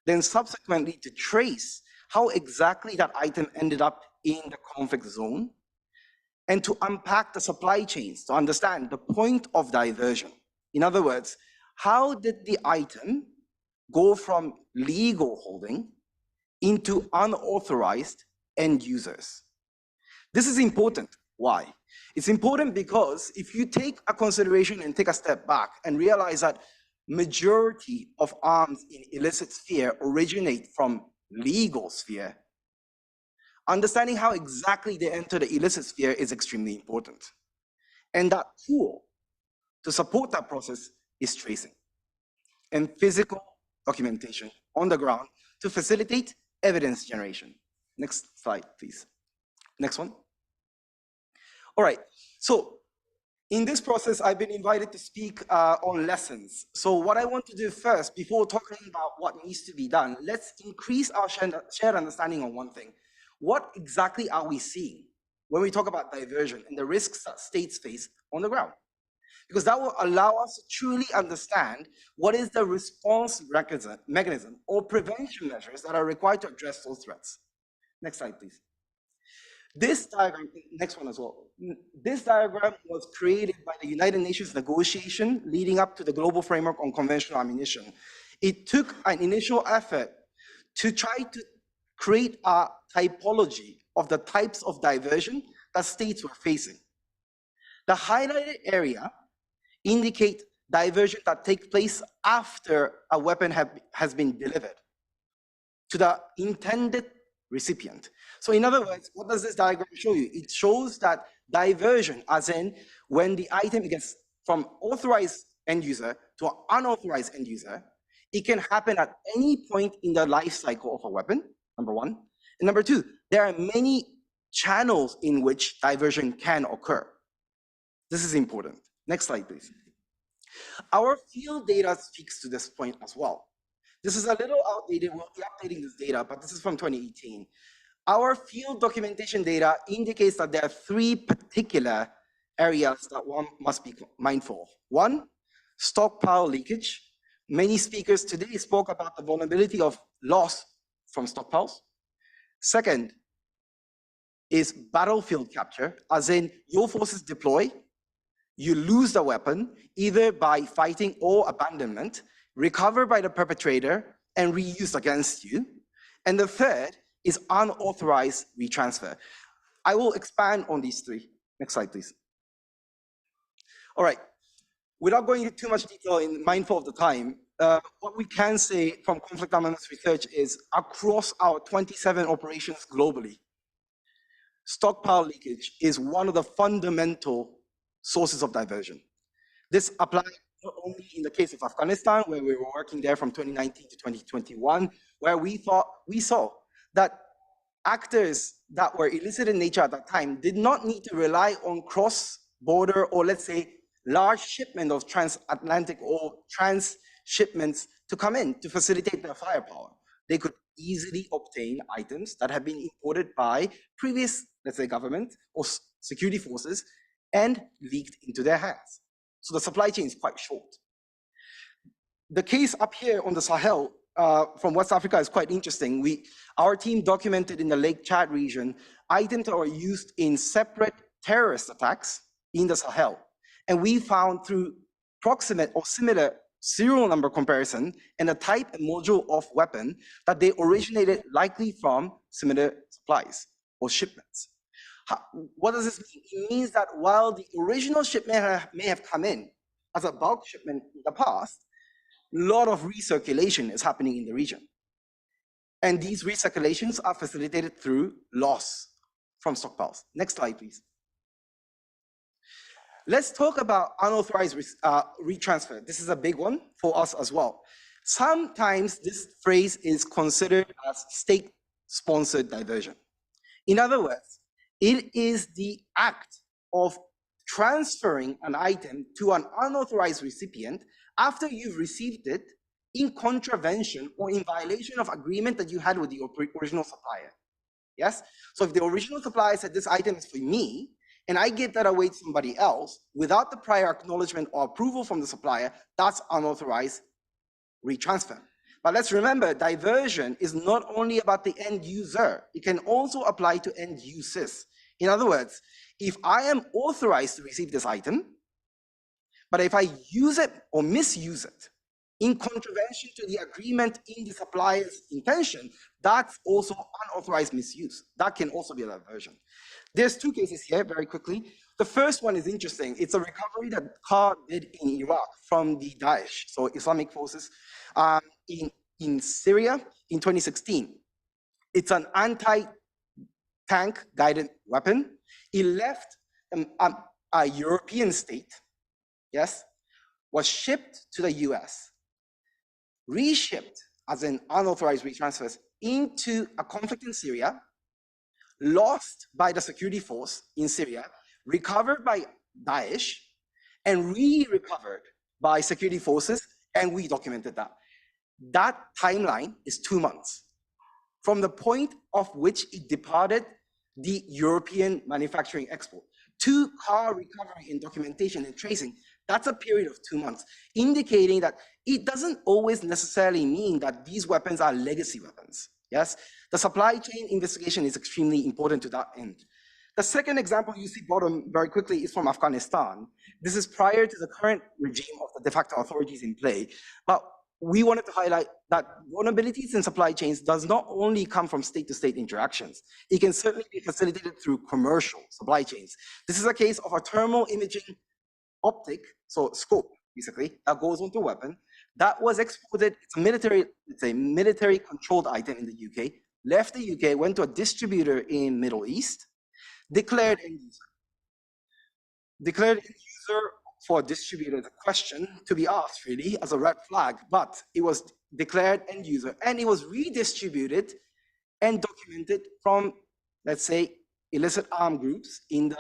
then subsequently to trace how exactly that item ended up in the conflict zone, and to unpack the supply chains to understand the point of diversion. In other words, how did the item go from legal holding into unauthorized end users? This is important. Why? It's important because if you take a consideration and take a step back and realize that majority of arms in illicit sphere originate from legal sphere, understanding how exactly they enter the illicit sphere is extremely important. And that tool to support that process is tracing and physical documentation on the ground to facilitate evidence generation. Next slide, please. Next one. All right, so in this process, I've been invited to speak on lessons. So what I want to do first, before talking about what needs to be done, let's increase our shared understanding on one thing. What exactly are we seeing when we talk about diversion and the risks that states face on the ground? Because that will allow us to truly understand what is the response mechanism or prevention measures that are required to address those threats. Next slide, please. This diagram, next one as well. This diagram was created by the United Nations negotiation leading up to the Global Framework on Conventional Ammunition. It took an initial effort to try to create a typology of the types of diversion that states were facing. The highlighted area indicate diversion that takes place after a weapon has been delivered to the intended recipient. So in other words, what does this diagram show you? It shows that diversion, as in when the item gets from authorized end user to an unauthorized end user, it can happen at any point in the life cycle of a weapon, number one. And number two, there are many channels in which diversion can occur. This is important. Next slide, please. Our field data speaks to this point as well. This is a little outdated. We'll be updating this data, but this is from 2018. Our field documentation data indicates that there are three particular areas that one must be mindful of. One, stockpile leakage. Many speakers today spoke about the vulnerability of loss from stockpiles. Second is battlefield capture, as in your forces deploy, you lose the weapon either by fighting or abandonment, recovered by the perpetrator and reused against you. And the third is unauthorized retransfer. I will expand on these three. Next slide, please. All right, without going into too much detail and mindful of the time, what we can say from conflict armaments research is across our 27 operations globally, stockpile leakage is one of the fundamental sources of diversion. This applies not only in the case of Afghanistan, where we were working there from 2019 to 2021, where we saw that actors that were illicit in nature at that time did not need to rely on cross-border or, let's say, large shipment of transatlantic or trans-shipments to come in to facilitate their firepower. They could easily obtain items that have been imported by previous, let's say, government or security forces and leaked into their hands. So the supply chain is quite short. The case up here on the Sahel from West Africa is quite interesting. Our team documented in the Lake Chad region items that were used in separate terrorist attacks in the Sahel. And we found through proximate or similar serial number comparison and the type and module of weapon that they originated likely from similar supplies or shipments. What does this mean? It means that while the original shipment may have come in as a bulk shipment in the past, a lot of recirculation is happening in the region. And these recirculations are facilitated through loss from stockpiles. Next slide, please. Let's talk about unauthorized retransfer. This is a big one for us as well. Sometimes this phrase is considered as state-sponsored diversion. In other words, it is the act of transferring an item to an unauthorized recipient after you've received it in contravention or in violation of agreement that you had with the original supplier. Yes? So if the original supplier said this item is for me, and I give that away to somebody else without the prior acknowledgement or approval from the supplier, that's unauthorized retransfer. But let's remember, diversion is not only about the end user, it can also apply to end users. In other words, if I am authorized to receive this item, but if I use it or misuse it in contravention to the agreement in the supplier's intention, that's also unauthorized misuse. That can also be a diversion. There's two cases here, very quickly. The first one is interesting. It's a recovery that CAR did in Iraq from the Daesh, so Islamic forces, in Syria in 2016. It's an anti-tank guided weapon. It left a European state, yes, was shipped to the US, reshipped as an unauthorized retransfers into a conflict in Syria, lost by the security force in Syria, recovered by Daesh, and re-recovered by security forces, and we documented that. That timeline is 2 months from the point of which it departed the European manufacturing export to car recovery and documentation and tracing. That's a period of 2 months, indicating that it doesn't always necessarily mean that these weapons are legacy weapons. Yes, the supply chain investigation is extremely important to that end. The second example you see bottom very quickly is from Afghanistan. This is prior to the current regime of the de facto authorities in play. But we wanted to highlight that vulnerabilities in supply chains does not only come from state-to-state interactions. It can certainly be facilitated through commercial supply chains. This is a case of a thermal imaging optic, so scope, basically, that goes onto a weapon, that was exported, it's a military controlled item in the UK, left the UK, went to a distributor in Middle East, declared end user. Declared end user for a distributor is a question to be asked really as a red flag, but it was declared end user and it was redistributed and documented from, let's say, illicit armed groups in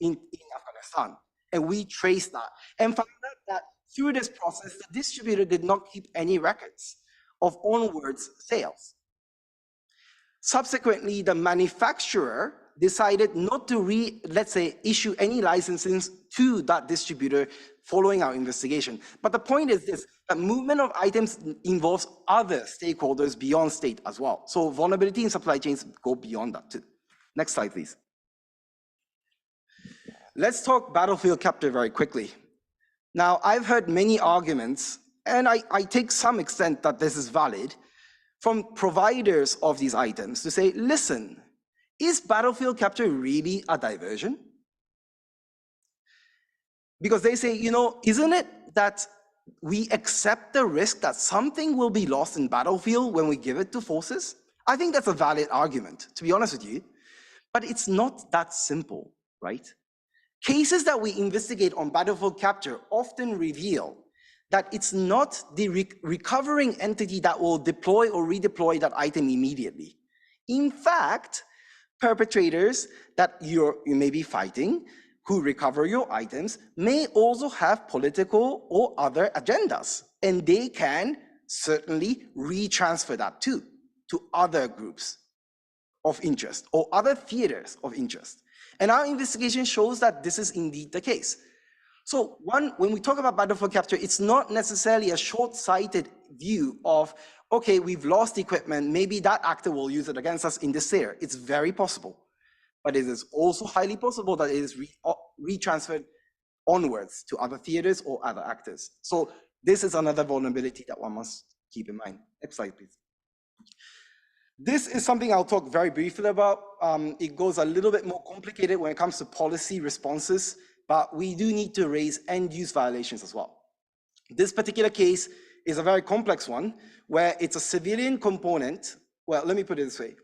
Afghanistan. And we traced that and found out that through this process, the distributor did not keep any records of onwards sales. Subsequently, the manufacturer decided not to issue any licenses to that distributor following our investigation. But the point is this, that movement of items involves other stakeholders beyond state as well. So vulnerability in supply chains go beyond that too. Next slide, please. Let's talk battlefield capture very quickly. Now, I've heard many arguments, and I take some extent that this is valid, from providers of these items to say, listen, is battlefield capture really a diversion? Because they say, you know, isn't it that we accept the risk that something will be lost in battlefield when we give it to forces? I think that's a valid argument, to be honest with you, but it's not that simple, right? Cases that we investigate on battlefield capture often reveal that it's not the recovering entity that will deploy or redeploy that item immediately. In fact, perpetrators that you may be fighting who recover your items may also have political or other agendas, and they can certainly retransfer that too to other groups of interest or other theaters of interest. And our investigation shows that this is indeed the case. So when we talk about battlefield capture, it's not necessarily a short-sighted view of, okay, we've lost equipment, maybe that actor will use it against us in this theater. It's very possible, but it is also highly possible that it is retransferred onwards to other theaters or other actors. So this is another vulnerability that one must keep in mind. Next slide, please. This is something I'll talk very briefly about. It goes a little bit more complicated when it comes to policy responses, but we do need to raise end-use violations as well. This particular case is a very complex one where it's a civilian component. Well, let me put it this way.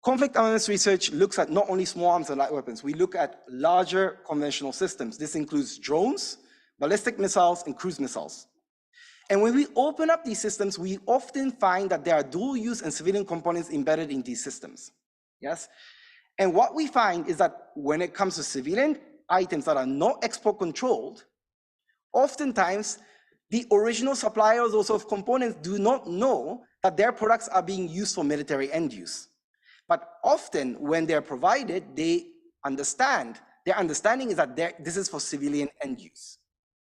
Conflict armaments research looks at not only small arms and light weapons, we look at larger conventional systems. This includes drones, ballistic missiles, and cruise missiles. And when we open up these systems, we often find that there are dual use and civilian components embedded in these systems. Yes? And what we find is that when it comes to civilian items that are not export controlled, oftentimes the original suppliers also of components do not know that their products are being used for military end use. But often when they're provided, they understand, their understanding is that this is for civilian end use.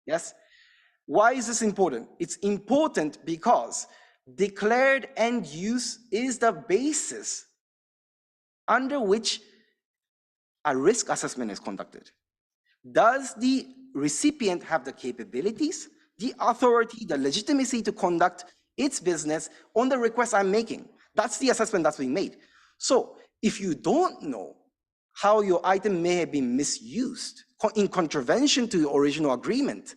Yes? Why is this important? It's important because declared end use is the basis under which a risk assessment is conducted. Does the recipient have the capabilities, the authority, the legitimacy to conduct its business on the request I'm making? That's the assessment that's being made. So if you don't know how your item may have been misused in contravention to the original agreement,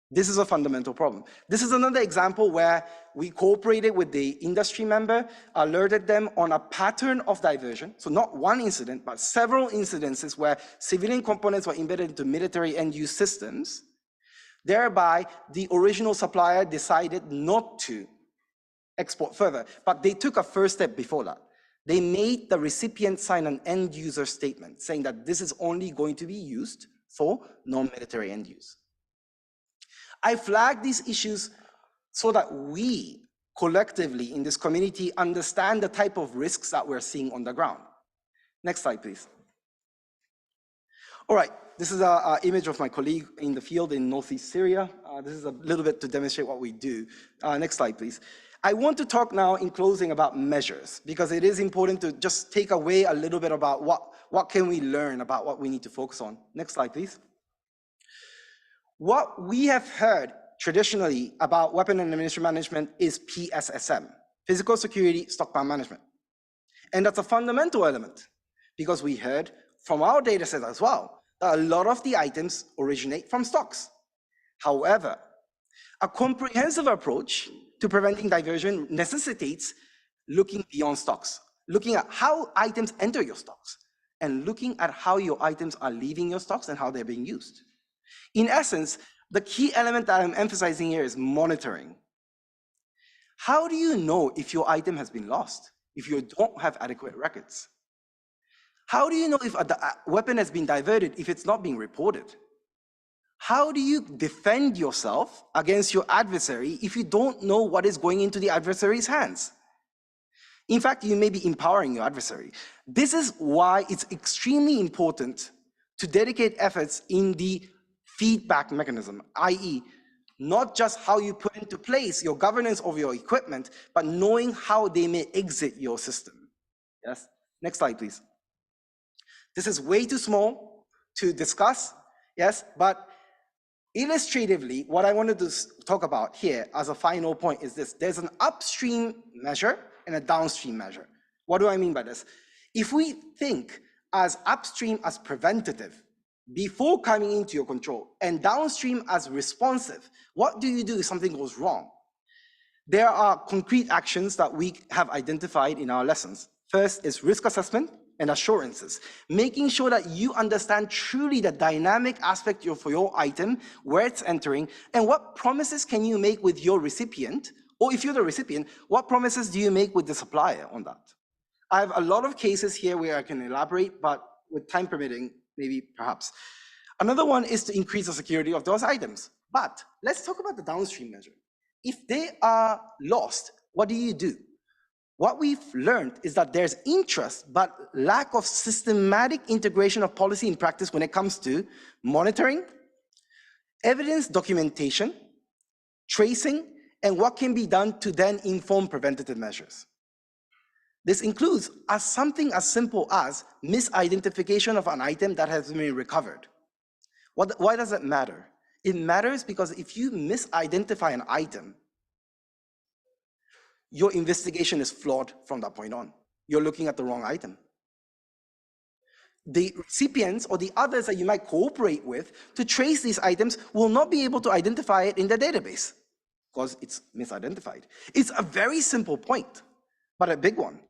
this is a fundamental problem. This is another example where we cooperated with the industry member, alerted them on a pattern of diversion. So not one incident, but several incidences where civilian components were embedded into military end-use systems. Thereby, the original supplier decided not to export further, but they took a first step before that. They made the recipient sign an end-user statement saying that this is only going to be used for non-military end use. I flag these issues so that we collectively in this community understand the type of risks that we're seeing on the ground. Next slide, please. All right, this is an image of my colleague in the field in northeast Syria. This is a little bit to demonstrate what we do. Next slide, please. I want to talk now in closing about measures, because it is important to just take away a little bit about what can we learn about what we need to focus on. Next slide, please. What we have heard traditionally about weapon and ammunition management is PSSM, physical security stockpile management. And that's a fundamental element, because we heard from our data set as well that a lot of the items originate from stocks. However, a comprehensive approach to preventing diversion necessitates looking beyond stocks, looking at how items enter your stocks, and looking at how your items are leaving your stocks and how they're being used. In essence, the key element that I'm emphasizing here is monitoring. How do you know if your item has been lost, if you don't have adequate records? How do you know if a weapon has been diverted if it's not being reported? How do you defend yourself against your adversary if you don't know what is going into the adversary's hands? In fact, you may be empowering your adversary. This is why it's extremely important to dedicate efforts in the feedback mechanism, i.e., not just how you put into place your governance of your equipment, but knowing how they may exit your system. Yes, next slide, please. This is way too small to discuss, yes, but illustratively, what I wanted to talk about here as a final point is this. There's an upstream measure and a downstream measure. What do I mean by this? If we think as upstream as preventative, before coming into your control, and downstream as responsive, what do you do if something goes wrong? There are concrete actions that we have identified in our lessons. First is risk assessment and assurances, making sure that you understand truly the dynamic aspect for your item, where it's entering, and what promises can you make with your recipient, or if you're the recipient, what promises do you make with the supplier on that? I have a lot of cases here where I can elaborate, but with time permitting, maybe perhaps. Another one is to increase the security of those items. But let's talk about the downstream measure. If they are lost, what do? What we've learned is that there's interest, but lack of systematic integration of policy and practice when it comes to monitoring, evidence documentation, tracing, and what can be done to then inform preventative measures. This includes something as simple as misidentification of an item that has been recovered. Why does it matter? It matters because if you misidentify an item, your investigation is flawed from that point on. You're looking at the wrong item. The recipients or the others that you might cooperate with to trace these items will not be able to identify it in the database because it's misidentified. It's a very simple point, but a big one.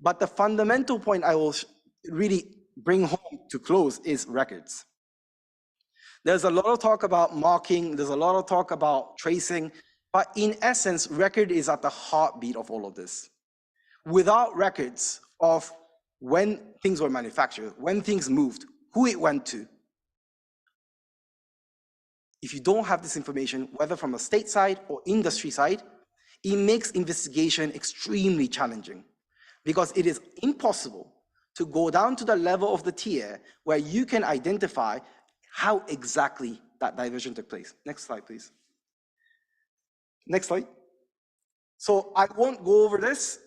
But the fundamental point I will really bring home to close is records. There's a lot of talk about marking, there's a lot of talk about tracing, but in essence, record is at the heartbeat of all of this. Without records of when things were manufactured, when things moved, who it went to, if you don't have this information, whether from a state side or industry side, it makes investigation extremely challenging because it is impossible to go down to the level of the tier where you can identify how exactly that diversion took place. Next slide, please. Next slide. So I won't go over this,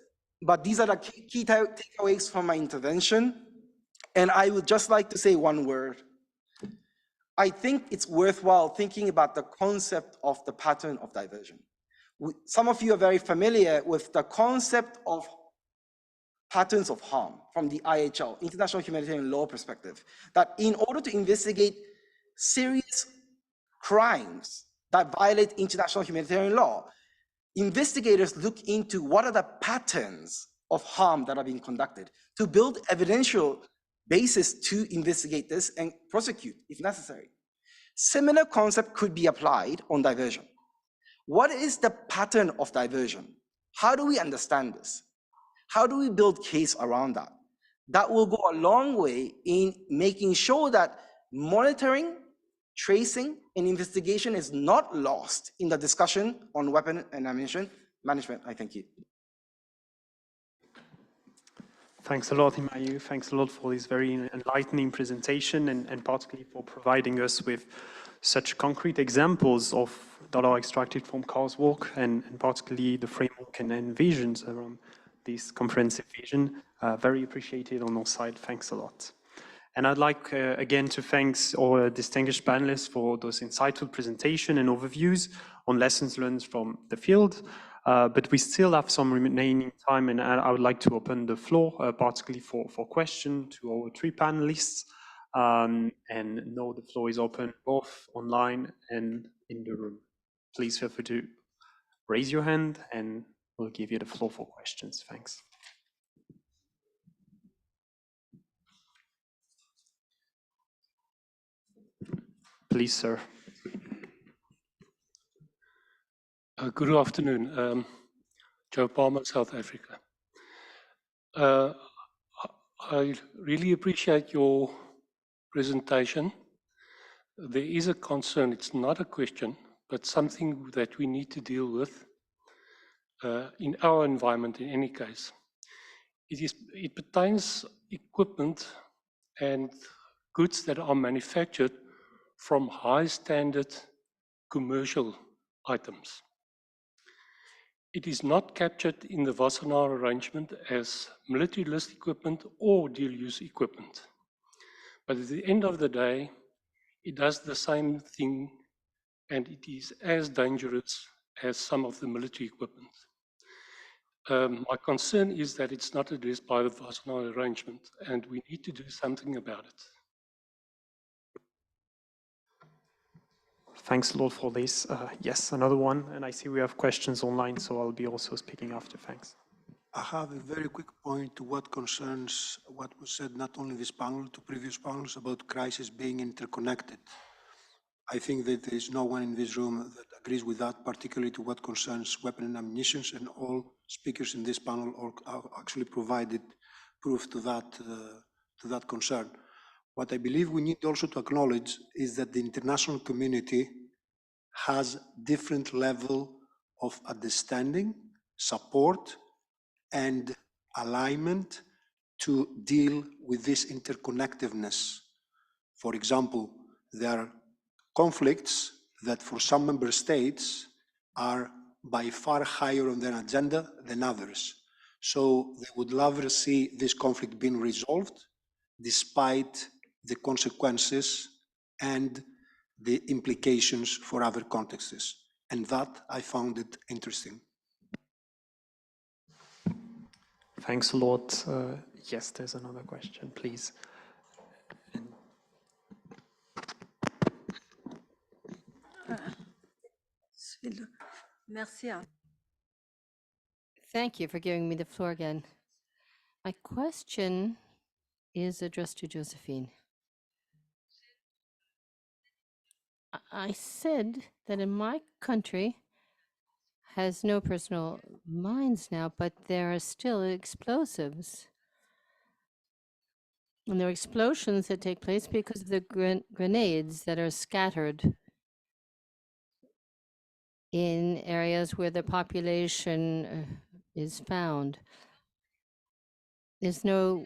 but these are the key takeaways from my intervention. And I would just like to say one word. I think it's worthwhile thinking about the concept of the pattern of diversion. Some of you are very familiar with the concept of patterns of harm from the IHL, International Humanitarian Law perspective, that in order to investigate serious crimes that violate international humanitarian law, investigators look into what are the patterns of harm that are being conducted to build evidential basis to investigate this and prosecute if necessary. Similar concept could be applied on diversion. What is the pattern of diversion? How do we understand this? How do we build case around that? That will go a long way in making sure that monitoring, tracing, and investigation is not lost in the discussion on weapon and ammunition management. I thank you. Thanks a lot, Himayu. Thanks a lot for this very enlightening presentation and particularly for providing us with such concrete examples of that are extracted from Carl's work and particularly the framework and visions around this comprehensive vision. Very appreciated on our side. Thanks a lot. And I'd like again to thank our distinguished panelists for those insightful presentation and overviews on lessons learned from the field. But we still have some remaining time, and I would like to open the floor, particularly for questions to our three panelists. And no, the floor is open both online and in the room. Please feel free to raise your hand and we'll give you the floor for questions. Thanks. Please, sir. Good afternoon. Joe Palmer, South Africa. I really appreciate your presentation. There is a concern, it's not a question, but something that we need to deal with in our environment in any case. It pertains equipment and goods that are manufactured from high standard commercial items. It is not captured in the Wassenaar arrangement as military list equipment or dual-use equipment. But at the end of the day, it does the same thing and it is as dangerous as some of the military equipment. My concern is that it's not addressed by the Wassenaar arrangement and we need to do something about it. Thanks a lot for this. Yes, another one. And I see we have questions online, so I'll be also speaking after. Thanks. I have a very quick point to what concerns what was said not only this panel, to previous panels about crisis being interconnected. I think that there is no one in this room that agrees with that, particularly to what concerns weapon and ammunition, and all speakers in this panel actually provided proof to that concern. What I believe we need also to acknowledge is that the international community has different level of understanding, support, and alignment to deal with this interconnectedness. For example, there are conflicts that for some member states are by far higher on their agenda than others. So they would rather see this conflict being resolved despite the consequences and the implications for other contexts. And that I found it interesting. Thanks a lot. Yes, there's another question, please. Thank you for giving me the floor again. My question is addressed to Josephine. I said that in my country has no personal mines now, but there are still explosives. And there are explosions that take place because of the grenades that are scattered in areas where the population is found. There's no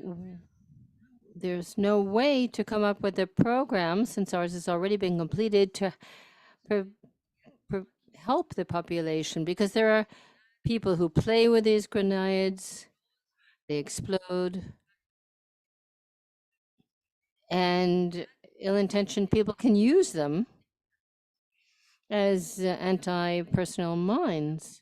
way to come up with a program, since ours has already been completed, to help the population, because there are people who play with these grenades, they explode, and ill-intentioned people can use them as anti-personnel mines.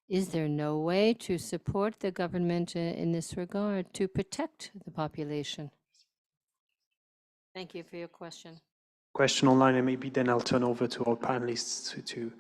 Is there no way to support the government in this regard to protect the population? Thank you for your question. Question online, and maybe then I'll turn over to our panelists to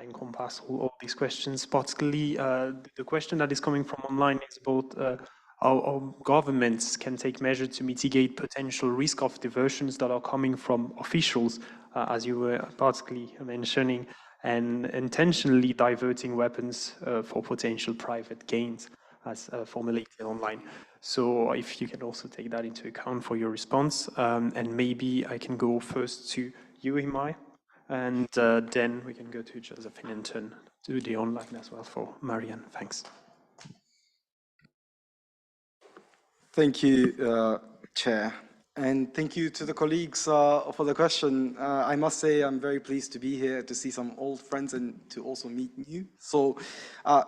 encompass all these questions. Particularly, the question that is coming from online is about how governments can take measures to mitigate potential risk of diversions that are coming from officials, as you were particularly mentioning, and intentionally diverting weapons for potential private gains, as formulated online. So if you can also take that into account for your response, and maybe I can go first to you, Himayu, and then we can go to Josephine and turn to the online as well for Mariann. Thanks. Thank you, Chair. And thank you to the colleagues for the question. I must say I'm very pleased to be here, to see some old friends and to also meet new. So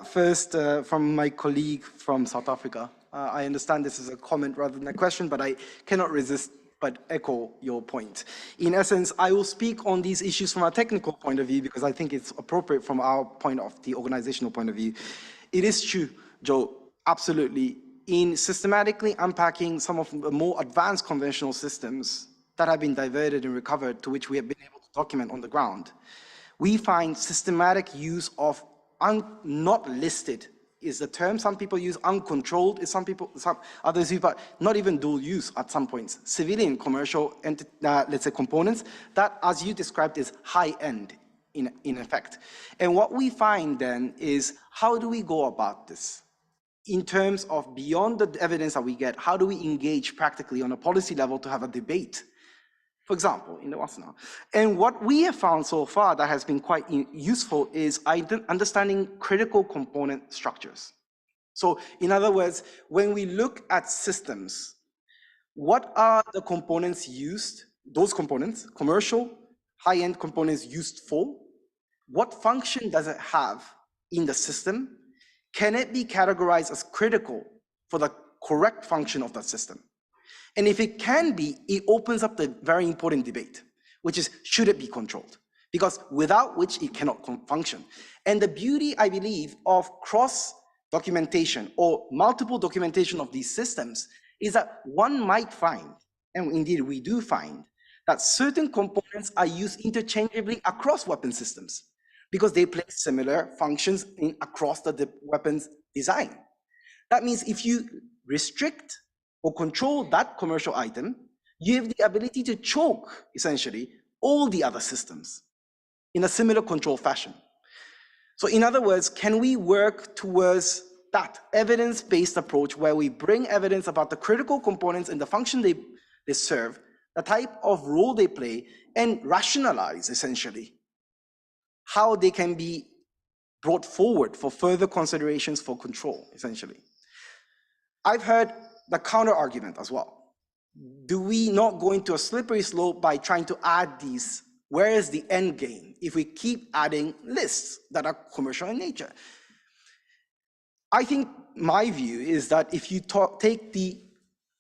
first, from my colleague from South Africa, I understand this is a comment rather than a question, but I cannot resist but echo your point. In essence, I will speak on these issues from a technical point of view because I think it's appropriate from our point of the organizational point of view. It is true, Joe, absolutely. In systematically unpacking some of the more advanced conventional systems, that have been diverted and recovered, to which we have been able to document on the ground, we find systematic use of not listed is the term. Some people use uncontrolled, is some others use, but not even dual use at some points. Civilian, commercial, let's say components, that as you described is high end in effect. And what we find then is, how do we go about this? In terms of beyond the evidence that we get, how do we engage practically on a policy level to have a debate? For example, in the Wasana. And what we have found so far that has been quite useful is understanding critical component structures. So in other words, when we look at systems, what are the components used, those components, commercial, high-end components used for? What function does it have in the system? Can it be categorized as critical for the correct function of that system? And if it can be, it opens up the very important debate, which is, should it be controlled? Because without which it cannot function. And the beauty, I believe, of cross-documentation or multiple documentation of these systems is that one might find, and indeed we do find, that certain components are used interchangeably across weapon systems because they play similar functions across the weapons design. That means if you restrict or control that commercial item, you have the ability to choke, essentially, all the other systems in a similar control fashion. So in other words, can we work towards that evidence-based approach where we bring evidence about the critical components and the function they serve, the type of role they play, and rationalize, essentially, how they can be brought forward for further considerations for control, essentially. I've heard the counter argument as well. Do we not go into a slippery slope by trying to add these? Where is the end game if we keep adding lists that are commercial in nature? I think my view is that if you take the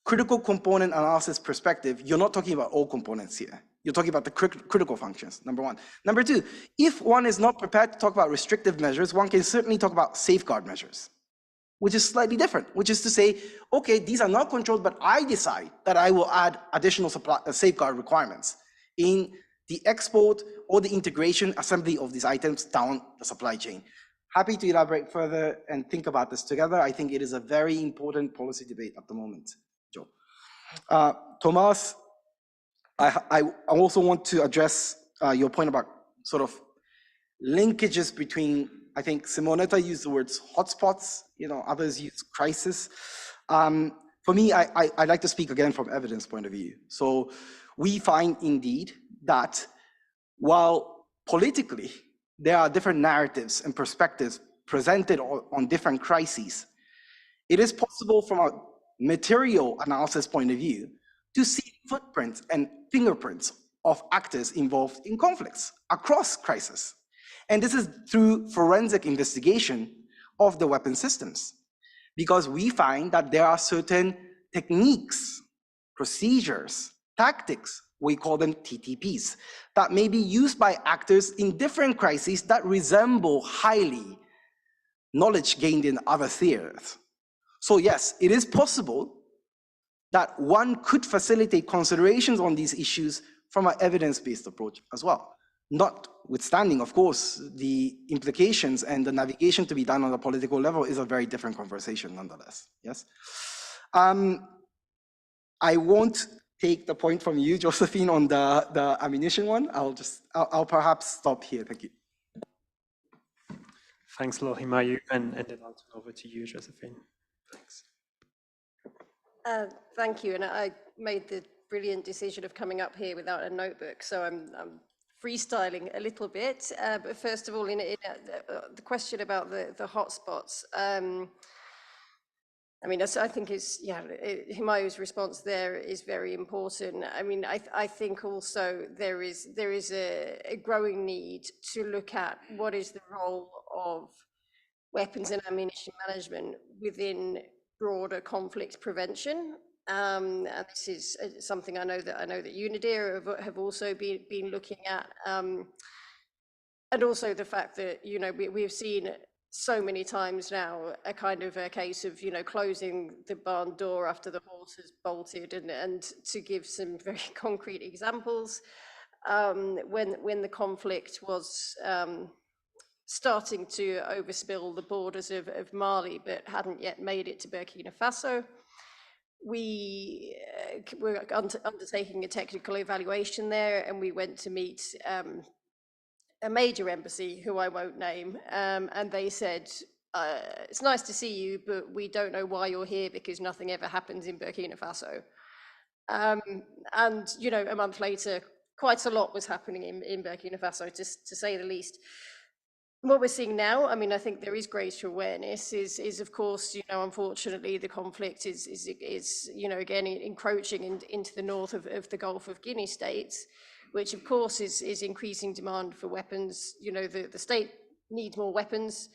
critical component analysis perspective, you're not talking about all components here. You're talking about the critical functions, number one. Number two, if one is not prepared to talk about restrictive measures, one can certainly talk about safeguard measures, which is slightly different, which is to say, okay, these are not controlled, but I decide that I will add additional safeguard requirements in the export or the integration assembly of these items down the supply chain. Happy to elaborate further and think about this together. I think it is a very important policy debate at the moment, Joe. Thomas, I also want to address your point about sort of linkages between, I think Simonetta used the words hotspots, others use crisis. For me, I like to speak again from evidence point of view. So we find indeed that while politically there are different narratives and perspectives presented on different crises, it is possible from a material analysis point of view to see footprints and fingerprints of actors involved in conflicts across crises. And this is through forensic investigation of the weapon systems, because we find that there are certain techniques, procedures, tactics, we call them TTPs, that may be used by actors in different crises that resemble highly knowledge gained in other theaters. So yes, it is possible that one could facilitate considerations on these issues from an evidence-based approach as well. Notwithstanding, of course, the implications and the navigation to be done on a political level is a very different conversation nonetheless, yes? I won't take the point from you, Josephine, on the ammunition one. I'll perhaps stop here, thank you. Thanks a lot, Himayu, and then I'll turn over to you, Josephine. Thanks. Thank you, and I made the brilliant decision of coming up here without a notebook, so I'm freestyling a little bit. But first of all, the question about the hotspots, I mean, I think Himayu's response there is very important. I mean, I think also there is a growing need to look at what is the role of weapons and ammunition management within broader conflict prevention. And this is something I know that UNIDIR have also been looking at, and also the fact that we have seen so many times now a kind of a case of, you know, closing the barn door after the horse has bolted. And to give some very concrete examples, when the conflict was starting to overspill the borders of Mali, but hadn't yet made it to Burkina Faso, we were undertaking a technical evaluation there, and we went to meet a major embassy, who I won't name, and they said, it's nice to see you, but we don't know why you're here, because nothing ever happens in Burkina Faso. And, you know, a month later, quite a lot was happening in Burkina Faso, to say the least. What we're seeing now, I mean, I think there is greater awareness, is of course, you know, unfortunately, the conflict is you know, again, encroaching into the north of the Gulf of Guinea states, which of course is increasing demand for weapons. You know, the state needs more weapons,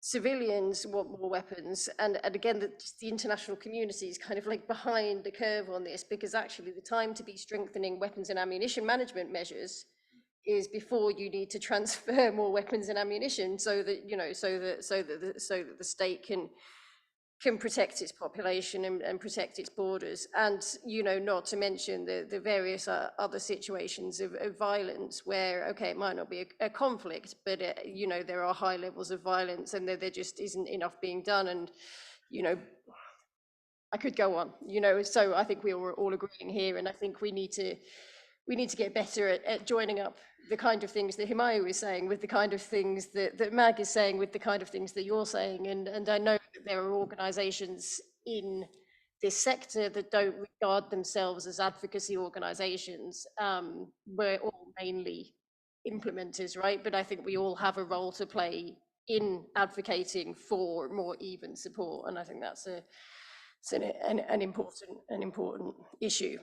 civilians want more weapons, and again, the international community is kind of like behind the curve on this, because actually the time to be strengthening weapons and ammunition management measures is before you need to transfer more weapons and ammunition, so that, you know, so that the state can protect its population and protect its borders. And, you know, not to mention the various other situations of violence where, okay, it might not be a conflict, but you know, there are high levels of violence, and there just isn't enough being done. And, you know, I could go on, you know, so I think we are all agreeing here, and I think we need to get better at joining up the kind of things that Himayu is saying with the kind of things that Mag is saying with the kind of things that you're saying. And I know that there are organizations in this sector that don't regard themselves as advocacy organizations. We're all mainly implementers, right? But I think we all have a role to play in advocating for more even support. And I think that's an important issue.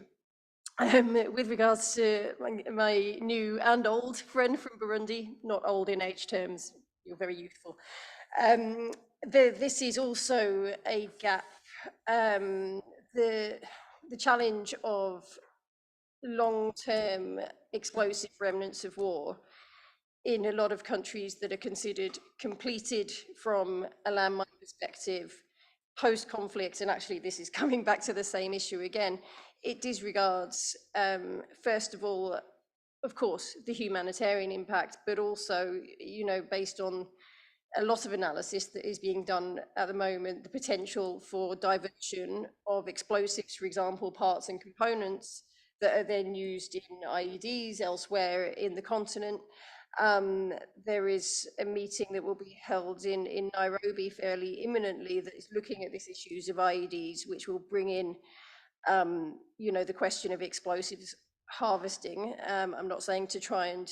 With regards to my new and old friend from Burundi, not old in age terms, you're very youthful. This is also a gap. The challenge of long-term explosive remnants of war in a lot of countries that are considered completed from a landmine perspective, post-conflict, and actually this is coming back to the same issue again, it disregards, first of all, of course, the humanitarian impact, but also, you know, based on a lot of analysis that is being done at the moment, the potential for diversion of explosives, for example, parts and components that are then used in IEDs elsewhere in the continent. There is a meeting that will be held in Nairobi fairly imminently that is looking at these issues of IEDs, which will bring in, you know, the question of explosives harvesting. I'm not saying to try and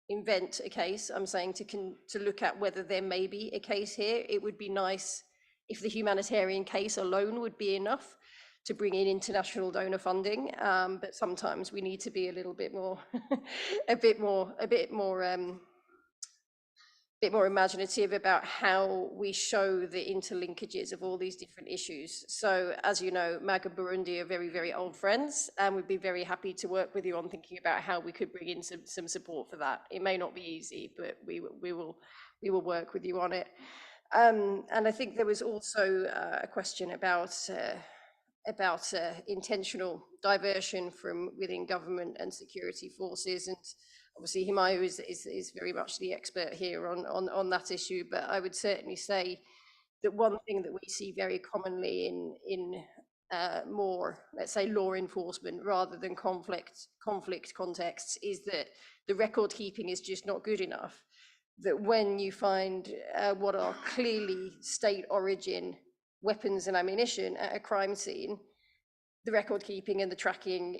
invent a case. I'm saying to look at whether there may be a case here. It would be nice if the humanitarian case alone would be enough to bring in international donor funding, but sometimes we need to be a little bit more, a bit more imaginative about how we show the interlinkages of all these different issues. So, as you know, Mag and Burundi are very, very old friends, and we'd be very happy to work with you on thinking about how we could bring in some support for that. It may not be easy, but we will work with you on it. And I think there was also a question about intentional diversion from within government and security forces, and obviously Himayu is very much the expert here on that issue. But I would certainly say that one thing that we see very commonly in more, let's say, law enforcement rather than conflict contexts is that the record keeping is just not good enough. That when you find what are clearly state origin weapons and ammunition at a crime scene, the record keeping and the tracking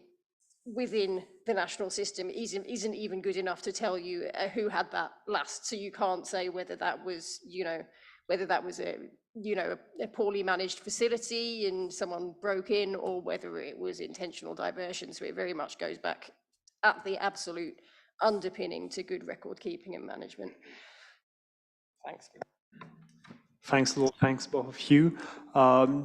within the national system isn't even good enough to tell you who had that last. So you can't say whether that was, you know, whether that was a poorly managed facility and someone broke in, or whether it was intentional diversion. So it very much goes back at the absolute underpinning to good record keeping and management. Thanks. Thanks a lot. Thanks, both of you.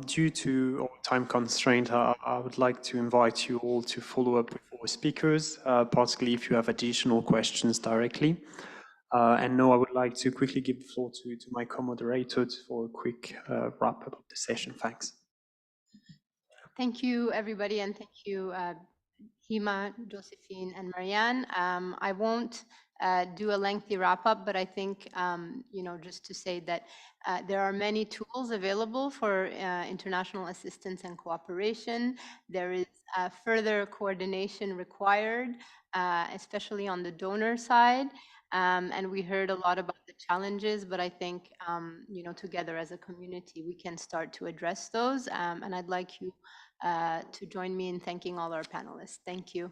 Due to time constraint, I would like to invite you all to follow up with our speakers, particularly if you have additional questions directly. And now I would like to quickly give the floor to my co-moderator for a quick wrap-up of the session. Thanks. Thank you, everybody, and thank you, Hima, Josephine, and Mariann. I won't do a lengthy wrap-up, but I think, just to say that there are many tools available for international assistance and cooperation. There is further coordination required, especially on the donor side. And we heard a lot about the challenges, but I think, together as a community, we can start to address those. And I'd like you to join me in thanking all our panelists. Thank you.